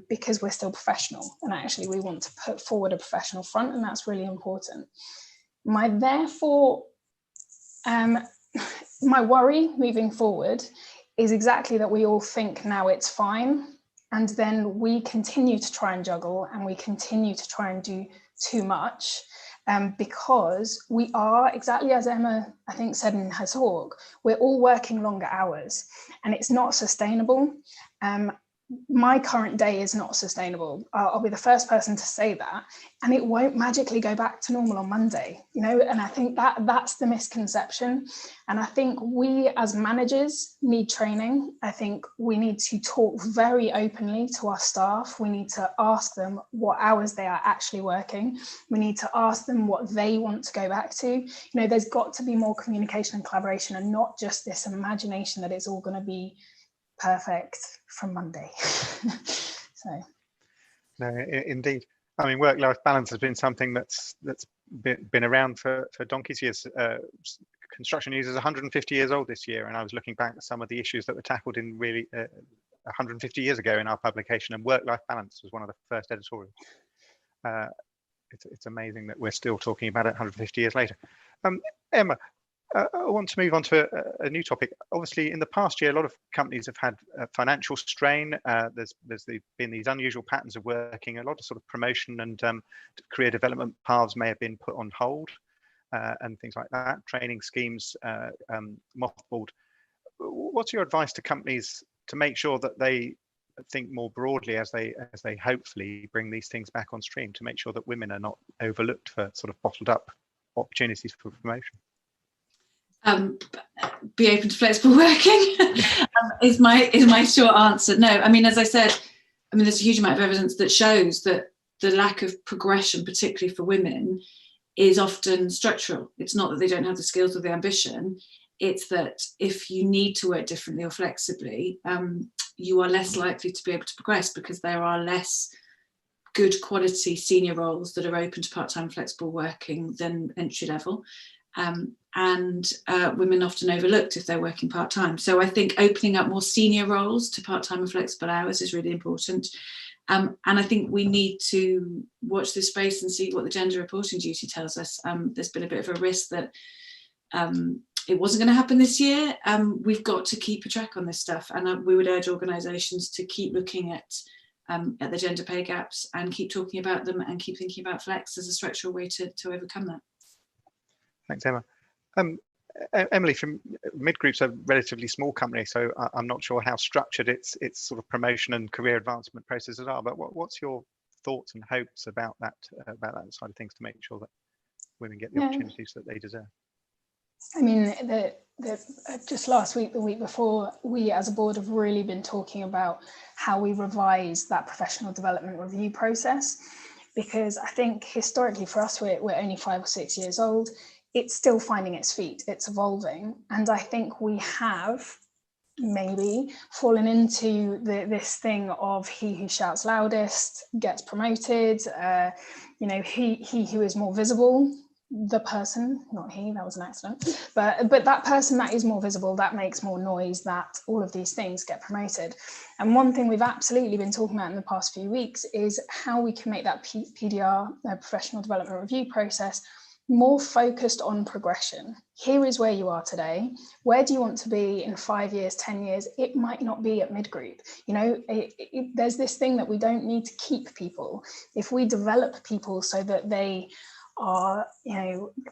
because we're still professional. And actually we want to put forward a professional front, and that's really important. My worry moving forward is exactly that we all think now it's fine, and then we continue to try and juggle, and we continue to try and do too much because we are, exactly as Emma I think said in her talk, we're all working longer hours, and it's not sustainable. My current day is not sustainable. I'll be the first person to say that, and it won't magically go back to normal on Monday, and I think that's the misconception. And I think we as managers need training. I think we need to talk very openly to our staff. We need to ask them what hours they are actually working. We need to ask them what they want to go back to. There's got to be more communication and collaboration, and not just this imagination that it's all going to be perfect from Monday. So no, indeed. I mean, work-life balance has been something that's been around for donkey's years. Construction News is 150 years old this year, and I was looking back at some of the issues that were tackled in really 150 years ago in our publication, and work-life balance was one of the first editorials. It's amazing that we're still talking about it 150 years later. Emma, I want to move on to a new topic. Obviously, in the past year, a lot of companies have had financial strain. There's been these unusual patterns of working. A lot of sort of promotion and career development paths may have been put on hold and things like that. Training schemes mothballed. What's your advice to companies to make sure that they think more broadly as they hopefully bring these things back on stream, to make sure that women are not overlooked for sort of bottled up opportunities for promotion? Be open to flexible working is my short answer. No, I mean, as I said, there's a huge amount of evidence that shows that the lack of progression, particularly for women, is often structural. It's not that they don't have the skills or the ambition. It's that if you need to work differently or flexibly, you are less likely to be able to progress, because there are less good quality senior roles that are open to part-time flexible working than entry level. and women often overlooked if they're working part-time. So I think opening up more senior roles to part-time and flexible hours is really important. And I think we need to watch this space and see what the gender reporting duty tells us. There's been a bit of a risk that it wasn't going to happen this year. We've got to keep a track on this stuff, and we would urge organisations to keep looking at the gender pay gaps and keep talking about them and keep thinking about flex as a structural way to overcome that. Thanks, Emma. Emily, from Midgroup's a relatively small company, so I'm not sure how structured its sort of promotion and career advancement processes are. But what's your thoughts and hopes about that side of things to make sure that women get the opportunities that they deserve? I mean, just last week, the week before, we as a board have really been talking about how we revise that professional development review process, because I think historically for us, we're only 5 or 6 years old. It's still finding its feet, it's evolving. And I think we have maybe fallen into this thing of he who shouts loudest gets promoted, he who is more visible, the person, not he, that was an accident, but that person that is more visible, that makes more noise, that all of these things get promoted. And one thing we've absolutely been talking about in the past few weeks is how we can make that PDR, professional development review process, more focused on progression. Here is where you are today. Where do you want to be in 5 years, 10 years? It might not be at Midgroup. There's this thing that we don't need to keep people. If we develop people so that they are,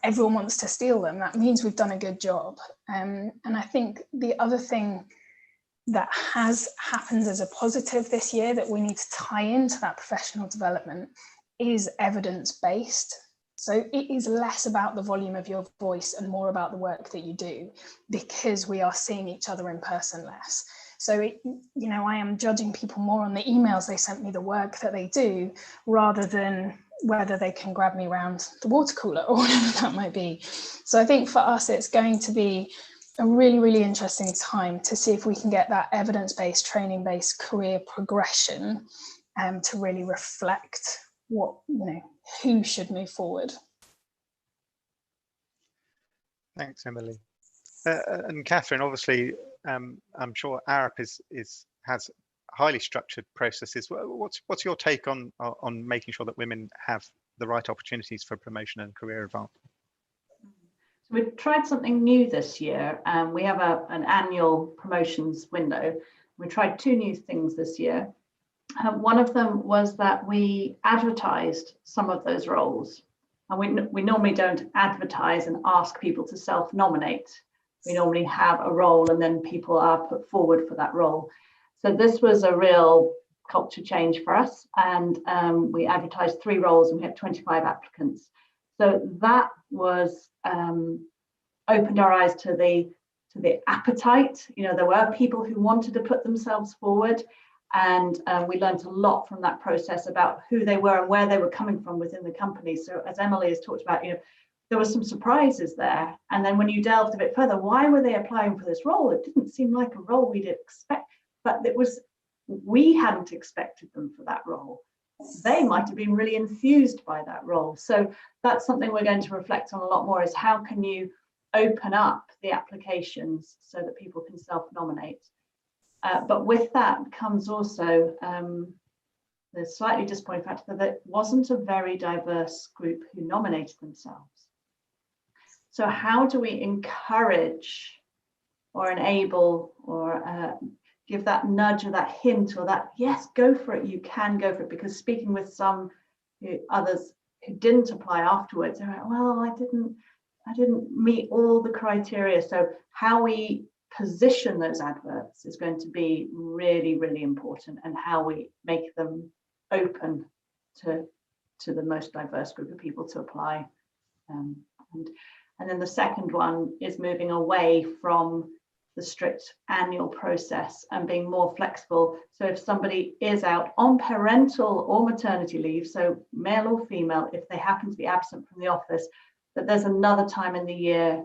everyone wants to steal them, that means we've done a good job. And I think the other thing that has happened as a positive this year that we need to tie into that professional development is evidence-based. So it is less about the volume of your voice and more about the work that you do, because we are seeing each other in person less. So, I am judging people more on the emails they sent me, the work that they do, rather than whether they can grab me around the water cooler or whatever that might be. So I think for us, it's going to be a really, really interesting time to see if we can get that evidence-based, training-based career progression to really reflect what, who should move forward. Thanks, Emily. And Catherine, obviously, I'm sure Arup has highly structured processes. What's your take on making sure that women have the right opportunities for promotion and career advancement? So we've tried something new this year. We have an annual promotions window. We tried 2 new things this year. One of them was that we advertised some of those roles. And we normally don't advertise and ask people to self-nominate. We normally have a role and then people are put forward for that role. So this was a real culture change for us. And we advertised 3 roles and we had 25 applicants. So that was opened our eyes to the appetite. There were people who wanted to put themselves forward. And we learned a lot from that process about who they were and where they were coming from within the company. So as Emily has talked about, there were some surprises there. And then when you delved a bit further, why were they applying for this role? It didn't seem like a role we'd expect, but we hadn't expected them for that role. They might have been really enthused by that role. So that's something we're going to reflect on a lot more, is how can you open up the applications so that people can self-nominate. But with that comes also the slightly disappointing fact that it wasn't a very diverse group who nominated themselves. So how do we encourage or enable or give that nudge or that hint or that, yes, go for it, you can go for it? Because speaking with some others who didn't apply afterwards, they're like, well, I didn't meet all the criteria. So how we position those adverts is going to be really, really important, and how we make them open to the most diverse group of people to apply. And then the second one is moving away from the strict annual process and being more flexible. So if somebody is out on parental or maternity leave, so male or female, if they happen to be absent from the office, that there's another time in the year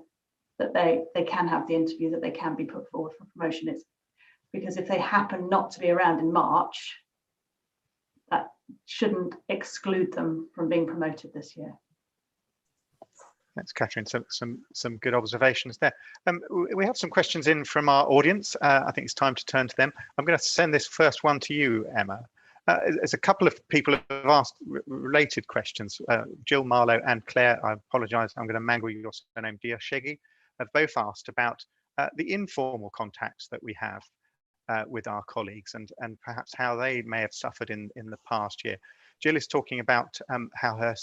that they can have the interview, that they can be put forward for promotion. It's because if they happen not to be around in March, that shouldn't exclude them from being promoted this year. Thanks, Catherine. Some good observations there. We have some questions in from our audience. I think it's time to turn to them. I'm going to send this first one to you, Emma. There's a couple of people who have asked related questions. Jill, Marlowe, and Claire. I apologise. I'm going to mangle your surname. Diashegi have both asked about the informal contacts that we have with our colleagues, and perhaps how they may have suffered in the past year. Jill is talking about how her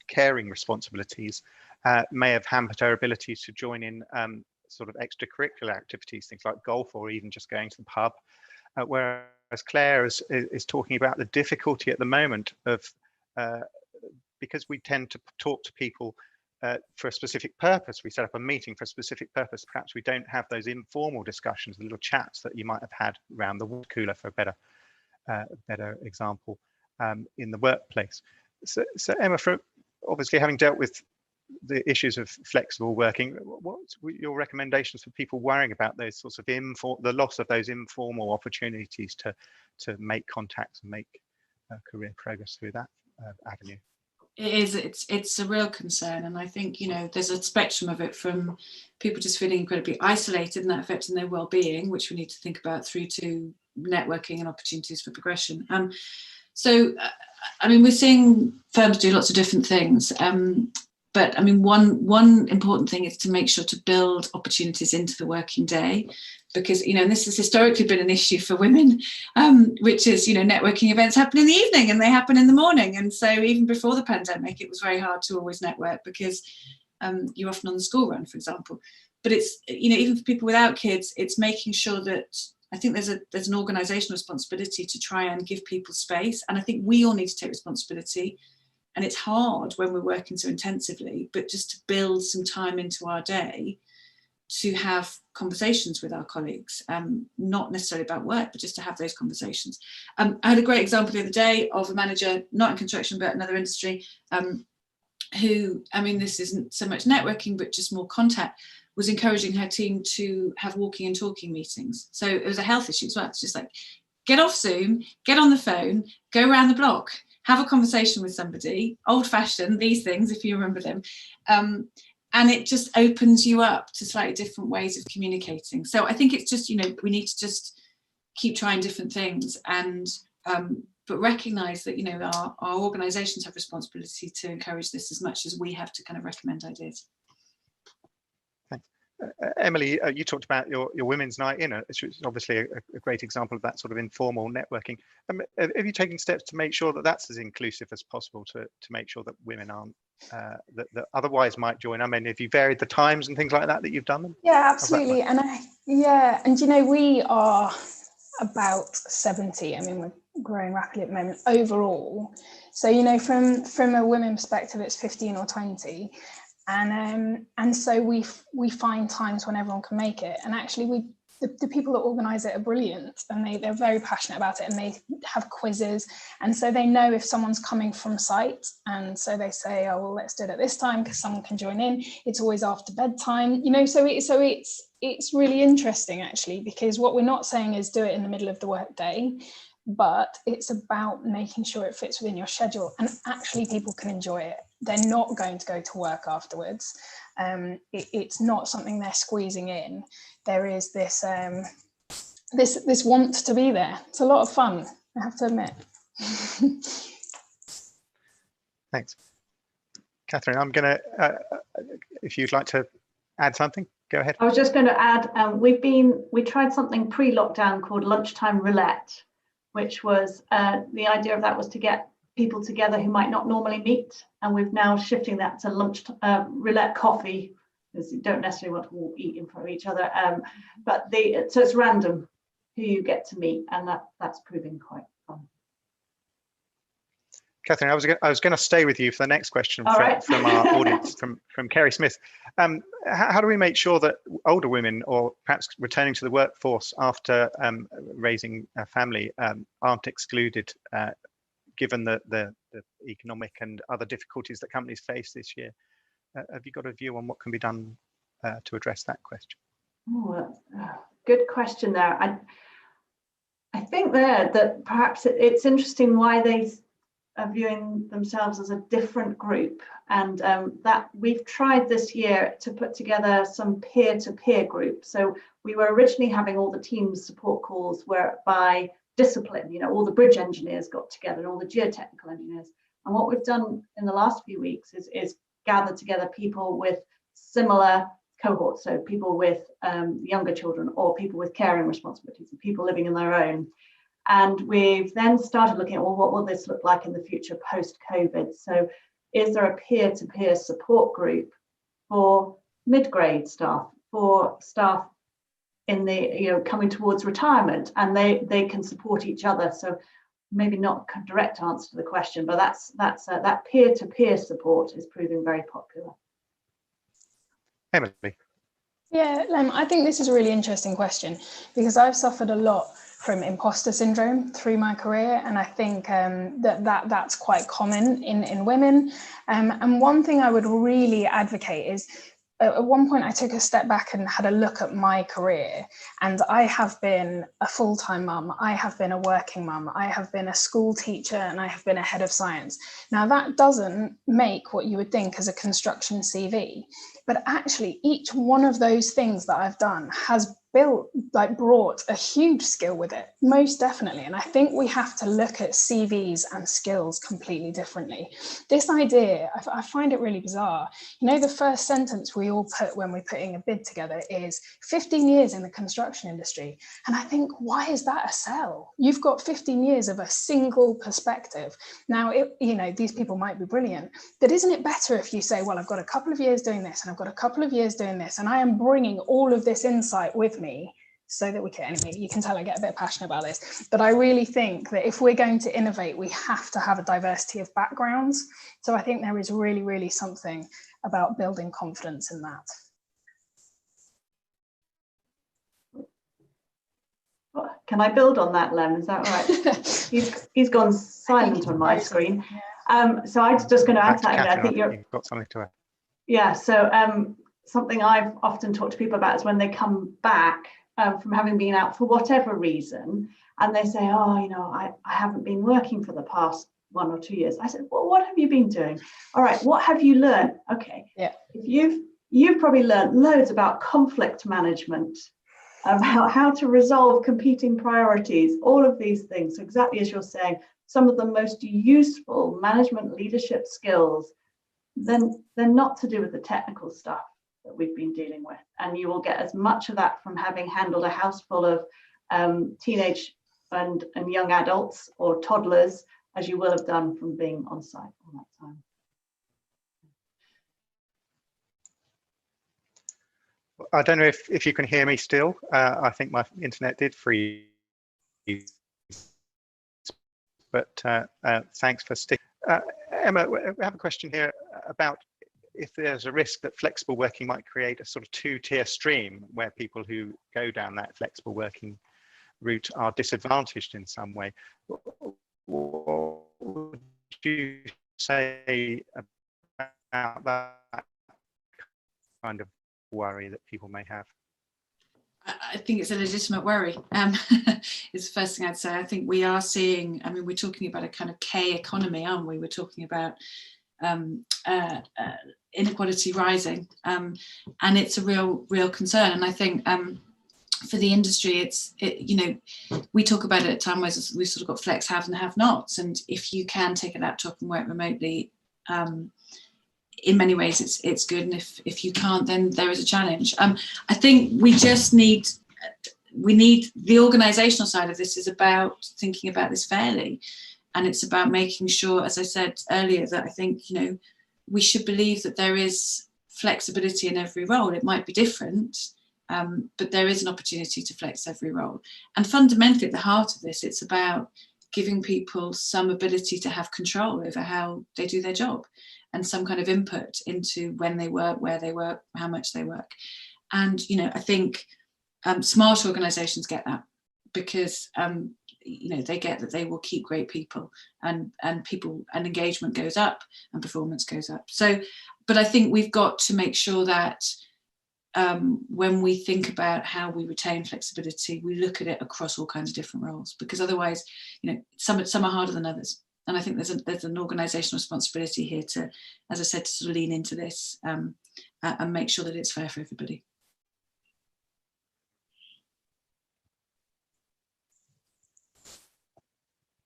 caring responsibilities may have hampered her ability to join in sort of extracurricular activities, things like golf or even just going to the pub. Whereas Claire is talking about the difficulty at the moment of, because we tend to talk to people for a specific purpose, we set up a meeting for a specific purpose, perhaps we don't have those informal discussions, the little chats that you might have had around the water cooler, for a better example, in the workplace. So Emma, for obviously having dealt with the issues of flexible working, what's your recommendations for people worrying about those sorts of the loss of those informal opportunities to make contacts and make career progress through that avenue? It's a real concern, and I think, you know, there's a spectrum of it, from people just feeling incredibly isolated and that affecting their well-being, which we need to think about, through to networking and opportunities for progression. I mean, we're seeing firms do lots of different things, but I mean, one important thing is to make sure to build opportunities into the working day, because, you know, and this has historically been an issue for women, which is, you know, networking events happen in the evening and they happen in the morning. And so even before the pandemic, it was very hard to always network, because you're often on the school run, for example. But it's, you know, even for people without kids, it's making sure that, I think there's an organisational responsibility to try and give people space. And I think we all need to take responsibility. And it's hard when we're working so intensively, but just to build some time into our day to have conversations with our colleagues, not necessarily about work, but just to have those conversations. I had a great example the other day of a manager, not in construction, but another industry, who, I mean, this isn't so much networking, but just more contact, was encouraging her team to have walking and talking meetings. So it was a health issue as well. It's just like, get off Zoom, get on the phone, go around the block, have a conversation with somebody, old fashioned, these things, if you remember them. And it just opens you up to slightly different ways of communicating. So I think it's just, you know, we need to just keep trying different things, and but recognise that, you know, our organisations have responsibility to encourage this as much as we have to kind of recommend ideas. Thanks. Emily, you talked about your women's night in, which is obviously a great example of that sort of informal networking. Have you taken steps to make sure that that's as inclusive as possible, to make sure that women aren't that otherwise might join? I mean, have you varied the times and things like that you've done them? Yeah, absolutely. And and you know, we are about 70. I mean, we're growing rapidly at the moment overall. So, you know, from a women perspective, it's 15 or 20. And so we find times when everyone can make it. And actually the people that organise it are brilliant, and they're very passionate about it, and they have quizzes, and so they know if someone's coming from site, and so they say, oh well, let's do it at this time because someone can join in. It's always after bedtime, you know, so it's really interesting actually, because what we're not saying is do it in the middle of the workday, but it's about making sure it fits within your schedule and actually people can enjoy it. They're not going to go to work afterwards. It's not something they're squeezing in. There is this this want to be there. It's a lot of fun, I have to admit. Thanks. Catherine, I'm going to, if you'd like to add something, go ahead. I was just going to add, we tried something pre-lockdown called lunchtime roulette, which was the idea of that was to get people together who might not normally meet, and we've now shifting that to lunch roulette coffee, because you don't necessarily want to all eat in front of each other, but so it's random who you get to meet, and that's proving quite fun. Catherine, I was going to stay with you for the next question from our audience, from Kerry Smith. How do we make sure that older women, or perhaps returning to the workforce after raising a family, aren't excluded, given the economic and other difficulties that companies face this year? Have you got a view on what can be done to address that question? Oh, good question there. I think that perhaps it's interesting why are viewing themselves as a different group, and that we've tried this year to put together some peer-to-peer groups. So we were originally having all the teams support calls where by discipline, you know, all the bridge engineers got together and all the geotechnical engineers. And what we've done in the last few weeks is gather together people with similar cohorts, so people with younger children or people with caring responsibilities and people living in their own. And we've then started looking at, well, what will this look like in the future post-COVID? So is there a peer-to-peer support group for mid-grade staff, for staff in the, you know, coming towards retirement, and they can support each other? So maybe not a direct answer to the question, but that peer-to-peer support is proving very popular. Emily. Yeah, I think this is a really interesting question, because I've suffered a lot from imposter syndrome through my career, and I think that's quite common in women. And one thing I would really advocate is, at one point I took a step back and had a look at my career, and I have been a full-time mum, I have been a working mum, I have been a school teacher, and I have been a head of science. Now that doesn't make what you would think as a construction CV, but actually each one of those things that I've done has brought a huge skill with it, most definitely. And I think we have to look at CVs and skills completely differently. This idea, I find it really bizarre. You know, the first sentence we all put when we're putting a bid together is 15 years in the construction industry. And I think, why is that a sell? You've got 15 years of a single perspective. Now, you know, these people might be brilliant, but isn't it better if you say, well, I've got a couple of years doing this, and I've got a couple of years doing this, and I am bringing all of this insight with me, so that we can, anyway, you can tell I get a bit passionate about this, but I really think that if we're going to innovate, we have to have a diversity of backgrounds. So I think there is really, really something about building confidence in that. Can I build on that, Lem? Is that right? he's gone silent on my screen. Yeah. So I'm just going to add to that. I think you've got something to add. Yeah. So something I've often talked to people about is when they come back from having been out for whatever reason, and they say, oh, you know, I haven't been working for the past 1 or 2 years. I said, well, what have you been doing? All right, what have you learned? Okay, yeah. If you've probably learned loads about conflict management, about how to resolve competing priorities, all of these things. So exactly as you're saying, some of the most useful management leadership skills, then they're not to do with the technical stuff that we've been dealing with, and you will get as much of that from having handled a house full of teenage and young adults or toddlers as you will have done from being on site all that time. I don't know if you can hear me still. I think my internet did freeze, but thanks for sticking. Emma, we have a question here about if there's a risk that flexible working might create a sort of two-tier stream where people who go down that flexible working route are disadvantaged in some way. What would you say about that kind of worry that people may have? I think it's a legitimate worry. It's the first thing I'd say. I think we are seeing, I mean, we're talking about a kind of K economy, aren't we? We're talking about inequality rising, and it's a real concern. And I think for the industry, you know, we talk about it at times we've sort of got flex have and have nots, and if you can take a laptop and work remotely, in many ways it's good, and if you can't, then there is a challenge. I think we need the organizational side of this is about thinking about this fairly, and it's about making sure, as I said earlier, that I think, you know, we should believe that there is flexibility in every role. It might be different, but there is an opportunity to flex every role. And fundamentally, at the heart of this, it's about giving people some ability to have control over how they do their job, and some kind of input into when they work, where they work, how much they work. And, you know, I think smart organizations get that, because you know, they get that they will keep great people, and engagement goes up and performance goes up. So, but I think we've got to make sure that when we think about how we retain flexibility, we look at it across all kinds of different roles, because otherwise, you know, some are harder than others. I think there's an organisational responsibility here to, as I said, to sort of lean into this and make sure that it's fair for everybody.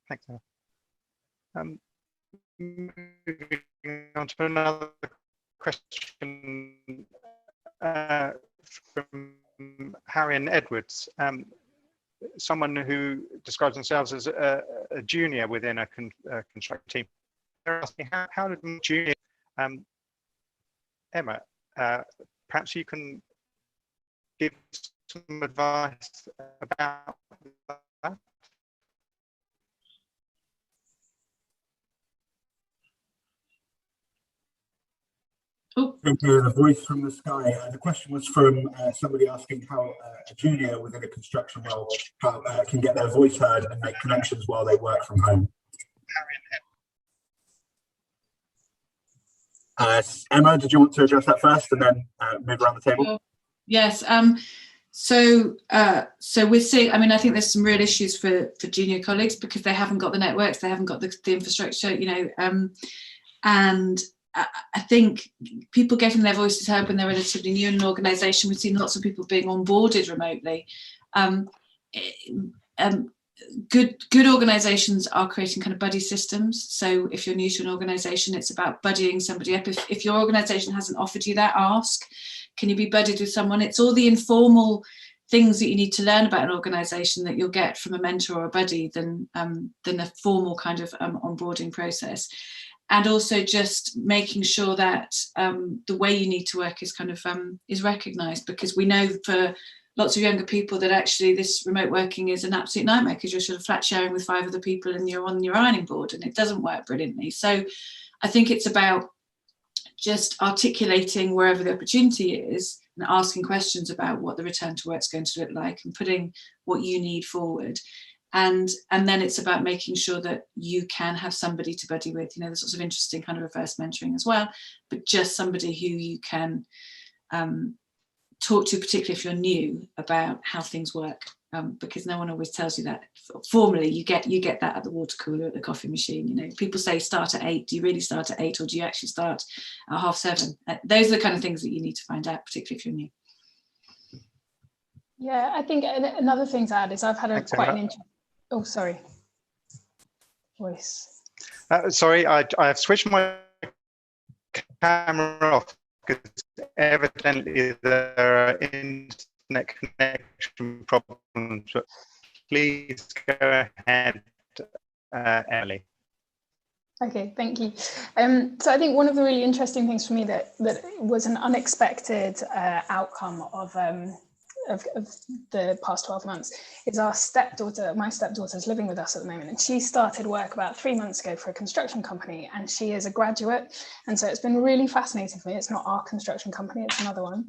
Thanks, Emma. Moving on to another question from Harry and Edwards. Someone who describes themselves as a junior within a construction team. They're asking how did junior Emma, perhaps you can give some advice about that. A voice from the sky. The question was from somebody asking how a junior within a construction role can get their voice heard and make connections while they work from home. Emma, did you want to address that first and then move around the table? Yes. So we're seeing, I mean, I think there's some real issues for junior colleagues because they haven't got the networks, they haven't got the infrastructure, you know, and I think people getting their voices heard when they're relatively new in an organisation. We've seen lots of people being onboarded remotely. Good organisations are creating kind of buddy systems. So if you're new to an organisation, it's about buddying somebody up. If your organisation hasn't offered you that, ask, can you be buddied with someone? It's all the informal things that you need to learn about an organisation that you'll get from a mentor or a buddy than a formal kind of onboarding process. And also just making sure that the way you need to work is kind of is recognised, because we know for lots of younger people that actually this remote working is an absolute nightmare because you're sort of flat sharing with 5 other people and you're on your ironing board and it doesn't work brilliantly. So I think it's about just articulating wherever the opportunity is and asking questions about what the return to work is going to look like and putting what you need forward. And then it's about making sure that you can have somebody to buddy with. You know, there's lots of interesting kind of reverse mentoring as well, but just somebody who you can talk to, particularly if you're new, about how things work, because no one always tells you that formally. You get that at the water cooler, at the coffee machine. You know, people say start at 8. Do you really start at 8, or do you actually start at 7:30? Those are the kind of things that you need to find out, particularly if you're new. Yeah, I think another thing to add is I've had quite an interesting. Oh, sorry. Voice. Sorry, I have switched my camera off because evidently there are internet connection problems. But please go ahead, Emily. Okay, thank you. So I think one of the really interesting things for me that was an unexpected outcome of the past 12 months is our stepdaughter. My stepdaughter's living with us at the moment, and she started work about 3 months ago for a construction company, and she is a graduate, and so it's been really fascinating for me. It's not our construction company, it's another one.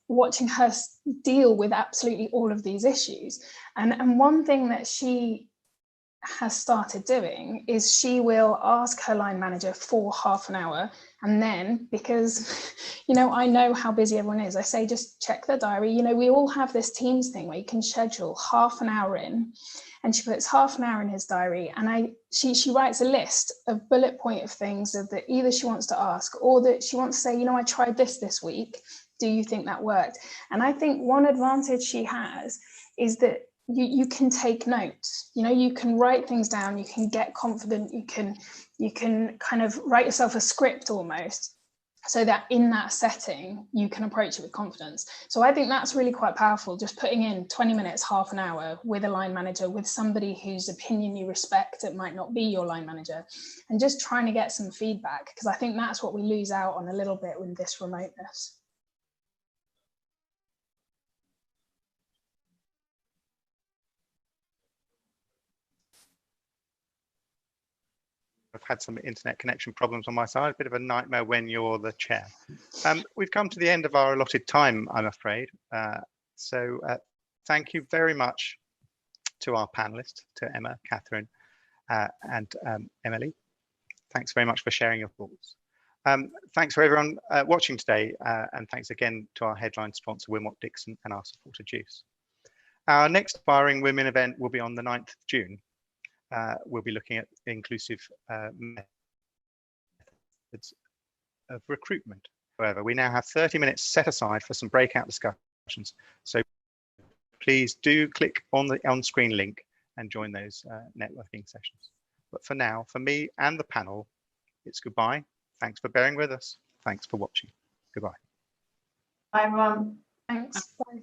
Watching her deal with absolutely all of these issues, and one thing that she has started doing is she will ask her line manager for half an hour, and then, because you know, I know how busy everyone is, I say just check their diary. You know, we all have this Teams thing where you can schedule half an hour in, and she puts half an hour in his diary, and she writes a list of bullet point of things that either she wants to ask or that she wants to say, you know, I tried this week, do you think that worked? And I think one advantage she has is that you can take notes. You know, you can write things down, you can get confident, you can kind of write yourself a script almost, so that in that setting you can approach it with confidence. So I think that's really quite powerful, just putting in 20 minutes, half an hour with a line manager, with somebody whose opinion you respect. It might not be your line manager, and just trying to get some feedback, because I think that's what we lose out on a little bit with this remoteness. I've had some internet connection problems on my side, a bit of a nightmare when you're the chair. We've come to the end of our allotted time, I'm afraid. So thank you very much to our panelists, to Emma, Catherine, and Emily. Thanks very much for sharing your thoughts. Thanks for everyone watching today, and thanks again to our headline sponsor, Winmott Dixon, and our supporter, Juice. Our next Inspiring Women event will be on the 9th of June. we'll be looking at inclusive methods of recruitment. However, we now have 30 minutes set aside for some breakout discussions. So please do click on the on-screen link and join those networking sessions. But for now, for me and the panel, it's goodbye. Thanks for bearing with us. Thanks for watching. Goodbye. Bye, everyone. Thanks. Bye.